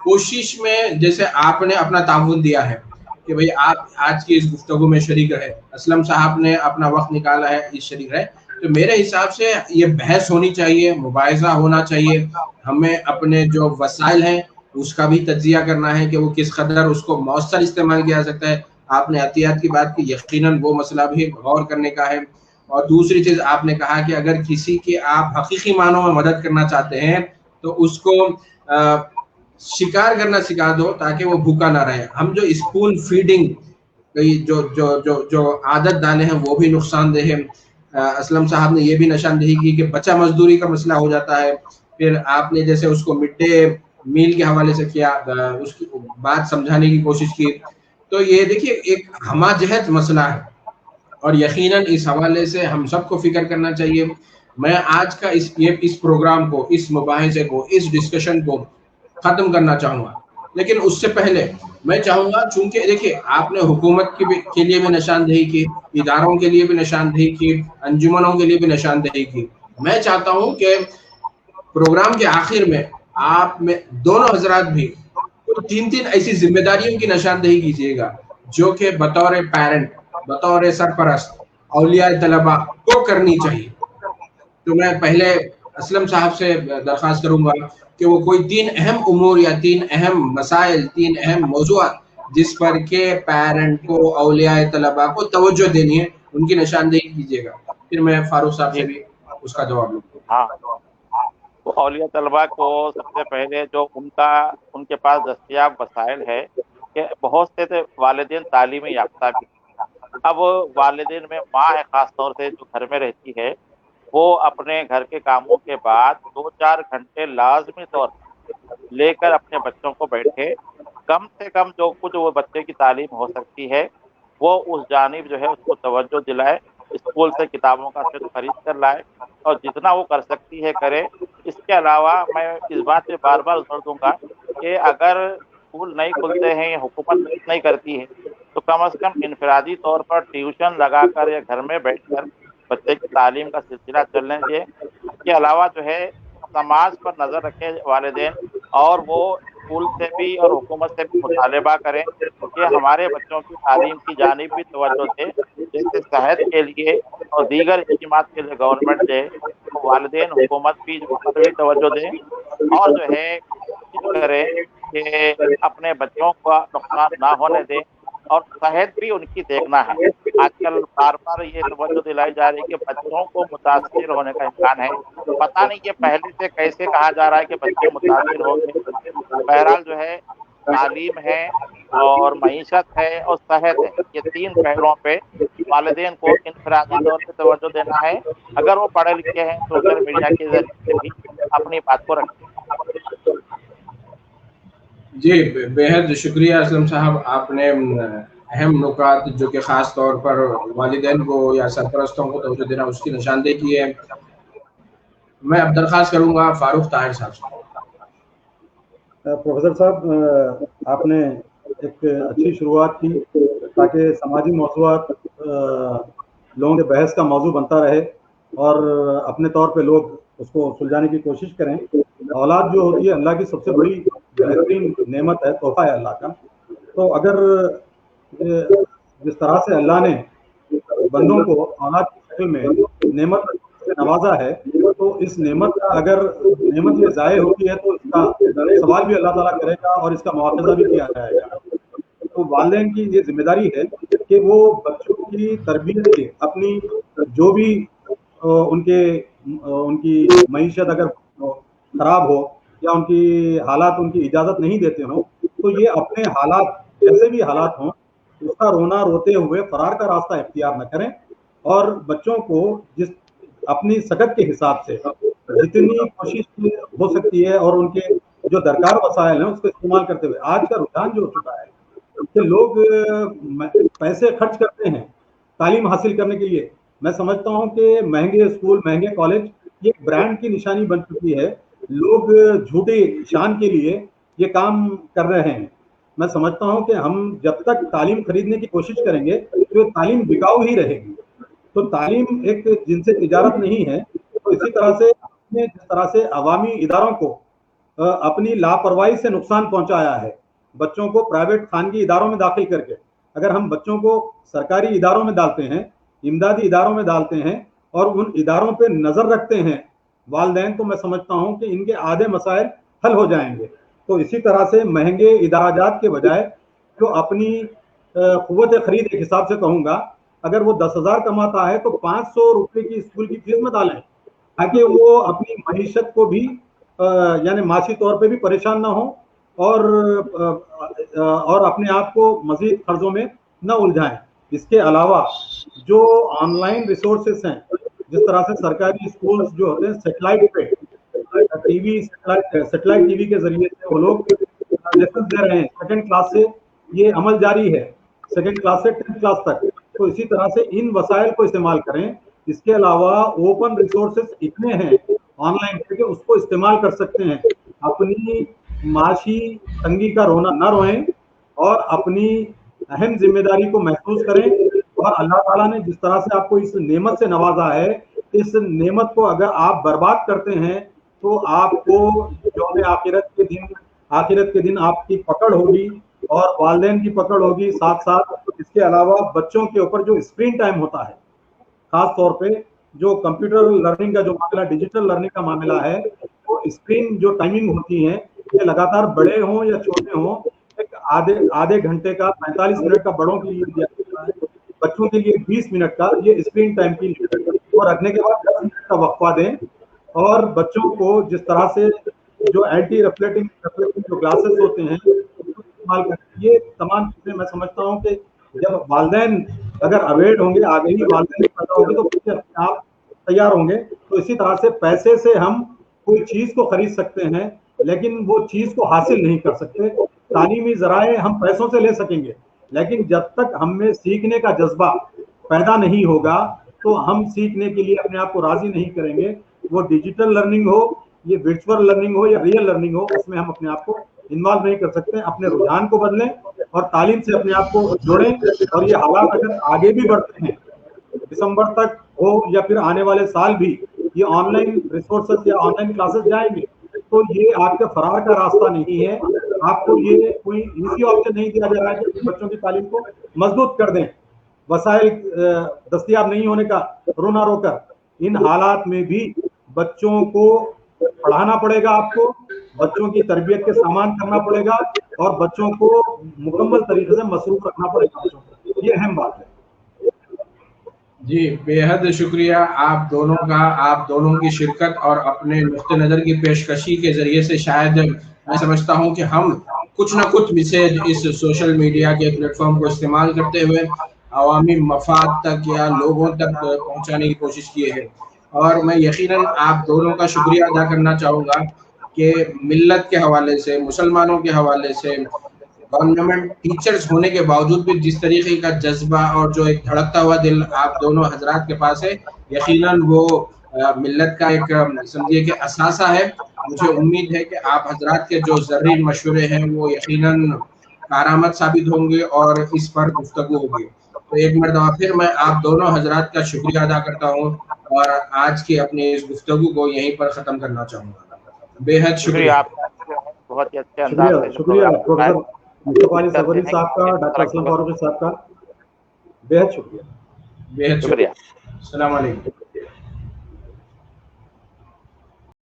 कोशिश में जैसे आपने अपना ताउन दिया है कि भाई आप आज की इस गुफ्तगू में शरीक रहे, असलम साहब ने अपना वक्त निकाला है, इस शरीक रहे, तो मेरे हिसाब से ये बहस होनी चाहिए, मुबाहिज़ा होना चाहिए। हमें अपने जो वसाइल हैं उसका भी तज्जिया करना है कि वो किस कदर उसको मौसर इस्तेमाल किया जा सकता है। आपने अतियात की बात की, यकीनन वो मसला भी गौर करने का है। और दूसरी चीज़ आपने कहा कि अगर किसी की आप हकीकी मानों में मदद करना चाहते हैं तो उसको शिकार करना सिखा दो ताकि वो भूखा ना रहे। हम जो स्पून फीडिंग जो जो जो जो आदत डाले हैं वो भी नुकसानदेह है। असलम साहब ने ये भी निशानदेही की कि बच्चा मजदूरी का मसला हो जाता है। फिर आपने जैसे उसको मिड डे मील के हवाले से किया, उसकी बात समझाने की कोशिश की। तो ये देखिए एक हमाजहत मसला है और यकीनन इस हवाले से हम सबको फिक्र करना चाहिए। मैं आज का इस प्रोग्राम को, इस मुबाहिसे को, इस डिस्कशन को ख़त्म करना चाहूँगा, लेकिन उससे पहले मैं चाहूँगा, चूंकि देखिए आपने हुकूमत के लिए भी निशानदेही की, इदारों के लिए भी निशानदेही की, अंजुमनों के लिए भी निशानदेही की, मैं चाहता हूँ कि प्रोग्राम के आखिर में आप में दोनों हजरात भी तो 3-3 ऐसी जिम्मेदारियों की निशानदेही कीजिएगा जो कि बतौर पेरेंट, बतौर सरपरस्त, औलिया तलबा को करनी चाहिए। तो मैं पहले असलम साहब से दरख्वास्त करूंगा कि वो कोई 3 अहम उमूर या 3 अहम मसाइल, 3 अहम मौज़ूआत जिस पर के पेरेंट को, औलिया तलबा को तवज्जो देनी है, उनकी निशानदेही कीजिएगा। फिर मैं फारूक साहब से भी उसका जवाब लूँगा। हाँ, तो औलिया तलबा को सबसे पहले जो उनके पास दस्तयाब वसाइल है कि बहुत से तो वालिदैन तालीमी याफ्ता भी। अब वालिदैन में माँ है ख़ास तौर से जो घर में रहती है, वो अपने घर के कामों के बाद 2-4 घंटे लाजमी तौर पर लेकर अपने बच्चों को बैठे, कम से कम जो कुछ वो बच्चे की तालीम हो सकती है वो उस जानिब जो है उसको तवज्जो दिलाए, स्कूल से किताबों का सेट खरीद कर लाए और जितना वो कर सकती है करे। इसके अलावा मैं इस बात पे बार बार जोर दूंगा कि अगर स्कूल नहीं खुलते हैं या हुकूमत नहीं करती है तो कम से कम इनफरादी तौर पर ट्यूशन लगाकर या घर में बैठकर बच्चे की तालीम का सिलसिला चलने दीजिए। इसके अलावा जो है समाज पर नज़र रखे वालिदैन और वो स्कूल से भी और हुकूमत से भी मुतालबा करें कि हमारे बच्चों की तालीम की जानिब भी तवज्जो दे, जैसे सेहत के लिए और दीगर इस्कीमात के लिए गवर्नमेंट दे, तो वालिदैन हुकूमत भी तवज्जो दें और जो है कोशिश करें कि अपने बच्चों का नुकसान ना होने दें और सेहत भी उनकी देखना है। आजकल बार-बार ये तवज्जो दिलाई जा रही है कि बच्चों को मुतासिर होने का इम्कान है। पता नहीं ये पहले से कैसे कहा जा रहा है कि बच्चे मुतासिर होंगे। बहरहाल जो है तालीम है और मईशत है और सेहत है, ये 3 पहलुओं पे वालिदैन को इनफरादी तौर पे तवज्जो देना है, अगर वो पढ़े लिखे हैं सोशल मीडिया के जरिए से भी अपनी बात को रखें। जी, बेहद शुक्रिया असलम साहब, आपने अहम नुकात जो कि ख़ास तौर पर वालिदैन को या सरपरस्तों को तवज्जो देना उसकी निशानदेही की है। मैं अब दरख्वास्त करूँगा फारूक ताहिर साहब से। प्रोफेसर साहब, आपने एक अच्छी शुरुआत की ताकि समाजी मौज़ूआत लोगों के बहस का मौजू बनता रहे और अपने तौर पे लोग उसको सुलझाने की कोशिश करें। औलाद जो होती है अल्लाह की सबसे बड़ी बेहतरीन नेमत है, तोहफा है अल्लाह का। तो अगर जिस तरह से अल्लाह ने बंदों को औलाद की शक्ल में नेमत से नवाजा है, तो इस नेमत का अगर नेमत ये ज़ाय होती है तो इसका सवाल भी अल्लाह ताला करेगा और इसका मुआवजा भी किया जाएगा। तो वालिदैन की ये जिम्मेदारी है कि वो बच्चों की तरबियत के अपनी जो भी उनकी मईशत अगर खराब हो या उनकी हालात उनकी इजाज़त नहीं देते हों, तो ये अपने हालात जैसे भी हालात हों उसका रोना रोते हुए फरार का रास्ता इख्तियार न करें और बच्चों को जिस अपनी सकत के हिसाब से जितनी कोशिश हो सकती है और उनके जो दरकार वसाइल हैं उसको इस्तेमाल करते हुए, आज का रुझान जो हो चुका है कि लोग पैसे खर्च करते हैं तालीम हासिल करने के लिए। मैं समझता हूं कि महंगे स्कूल, महंगे कॉलेज ये ब्रांड की निशानी बन चुकी है। लोग झूठे शान के लिए ये काम कर रहे हैं। मैं समझता हूं कि हम जब तक तालीम खरीदने की कोशिश करेंगे तो तालीम बिकाऊ ही रहेगी। तो तालीम एक जिनसे तिजारत नहीं है, तो इसी तरह से जिस तरह से अवामी इदारों को अपनी लापरवाही से नुकसान पहुंचाया है, बच्चों को प्राइवेट खानगी इदारों में दाखिल करके, अगर हम बच्चों को सरकारी इदारों में डालते हैं, इमदादी इदारों में डालते हैं और उन इदारों पे नज़र रखते हैं वालिदैन, तो मैं समझता हूं कि इनके आधे मसाइल हल हो जाएंगे। तो इसी तरह से महंगे इदाराजात के बजाय जो अपनी क़ुव्वत खरीद एक हिसाब से कहूँगा, अगर वो 10,000 कमाता है तो 500 रुपये की स्कूल की फीस में डालें ताकि वो अपनी मईशत को भी यानी माशी तौर पे भी परेशान ना हो और अपने आप को मजीद कर्जों में न उलझाएं। इसके अलावा जो ऑनलाइन रिसोर्सेस हैं, जिस तरह से सरकारी स्कूल्स जो होते हैं सेटेलाइट पे टीवी सेटेलाइट टीवी के जरिए से वो लोग लेसन दे रहे हैं, सेकंड क्लास से ये अमल जारी है, सेकंड क्लास से 10th क्लास तक। तो इसी तरह से इन वसाइल को इस्तेमाल करें। इसके अलावा ओपन रिसोर्सेस इतने हैं ऑनलाइन के उसको इस्तेमाल कर सकते हैं। अपनी माशी तंगी का रोना न रोएं और अपनी अहम जिम्मेदारी को महसूस करें और अल्लाह ताला ने जिस तरह से आपको इस नेमत से नवाजा है, इस नेमत को अगर आप बर्बाद करते हैं तो आपको यौम आखिरत के दिन आपकी पकड़ होगी और वालिदैन की पकड़ होगी। साथ साथ इसके अलावा बच्चों के ऊपर जो स्क्रीन टाइम होता है, खास तौर पे जो कंप्यूटर लर्निंग का जो मामला, डिजिटल लर्निंग का मामला है, तो स्क्रीन जो टाइमिंग होती है ये लगातार बड़े हों या छोटे हों, एक आधे घंटे का 45 मिनट का बड़ों के लिए दिया जाता है, बच्चों के लिए 20 मिनट का ये स्क्रीन टाइम की और रखने के बाद 10 मिनट का वक्फा दें। और बच्चों को जिस तरह से जो एंटी रिफ्लेक्टिंग जो ग्लासेस होते हैं इस्तेमाल करें। ये तमाम चीजें मैं समझता हूँ कि जब वालिदैन अगर अवेयर होंगे, आगे ही वालिदैन पैदा होंगे तो बच्चे अपने आप तैयार होंगे। तो इसी तरह से पैसे से हम कोई चीज को खरीद सकते हैं लेकिन वो चीज को हासिल नहीं कर सकते। तालीमी ज़राए हम पैसों से ले सकेंगे लेकिन जब तक हम में सीखने का जज्बा पैदा नहीं होगा तो हम सीखने के लिए अपने आप को राजी नहीं करेंगे। वो डिजिटल लर्निंग हो, ये वर्चुअल लर्निंग हो या रियल लर्निंग हो, उसमें हम अपने आप को इन्वॉल्व नहीं कर सकते। अपने रुझान को बदलें और तालीम से अपने आप को जोड़ें। और ये हालात अगर आगे भी बढ़ते हैं, दिसंबर तक हो या फिर आने वाले साल भी ये ऑनलाइन रिसोर्सेस या ऑनलाइन क्लासेस जाएंगे, तो ये आपके फरार का रास्ता नहीं है। आपको ये कोई इजी ऑप्शन नहीं दिया जा रहा है कि बच्चों की तालीम को मजबूत कर दें। वसाइल दस्तयाब नहीं होने का रोना रोकर इन हालात में भी बच्चों को पढ़ाना पड़ेगा, आपको बच्चों की तरबियत के सामान करना पड़ेगा और बच्चों को मुकम्मल तरीके से मसरूफ रखना पड़ेगा बच्चों को। ये अहम बात है। जी, बेहद शुक्रिया आप दोनों का, आप दोनों की शिरकत और अपने नुक्ते नज़र की पेशकशी के ज़रिए से शायद मैं समझता हूं कि हम कुछ ना कुछ मैसेज इस सोशल मीडिया के प्लेटफॉर्म को इस्तेमाल करते हुए अवामी मफाद तक या लोगों तक पहुंचाने की कोशिश की है। और मैं यकीनन आप दोनों का शुक्रिया अदा करना चाहूँगा कि मिल्लत के हवाले से, मुसलमानों के हवाले से, गवर्नमेंट टीचर्स होने के बावजूद भी जिस तरीके का जज्बा और जो एक धड़कता हुआ दिल आप दोनों हजरात के पास है, यकीनन वो मिल्लत का एक समझिए कि असासा है। मुझे उम्मीद है कि आप हजरात के जो ज़र्री मशवरे हैं वो यकीनन कारामद साबित होंगे और इस पर गुफ्तगू होगी। तो एक मरतबा फिर मैं आप दोनों हजरात का शुक्रिया अदा करता हूँ और आज की अपनी इस गुफ्तगू को यहीं पर ख़त्म करना चाहूँगा। बेहद शुक्रिया। आपका, बहुत ही अच्छे अंदाज से शुक्रिया प्रोफेसर मुस्तफा अली सरवरी साहब का, डॉक्टर असलम फारूकी साहब का, बेहद शुक्रिया। बेहद शुक्रिया। अस्सलाम वालेकुम।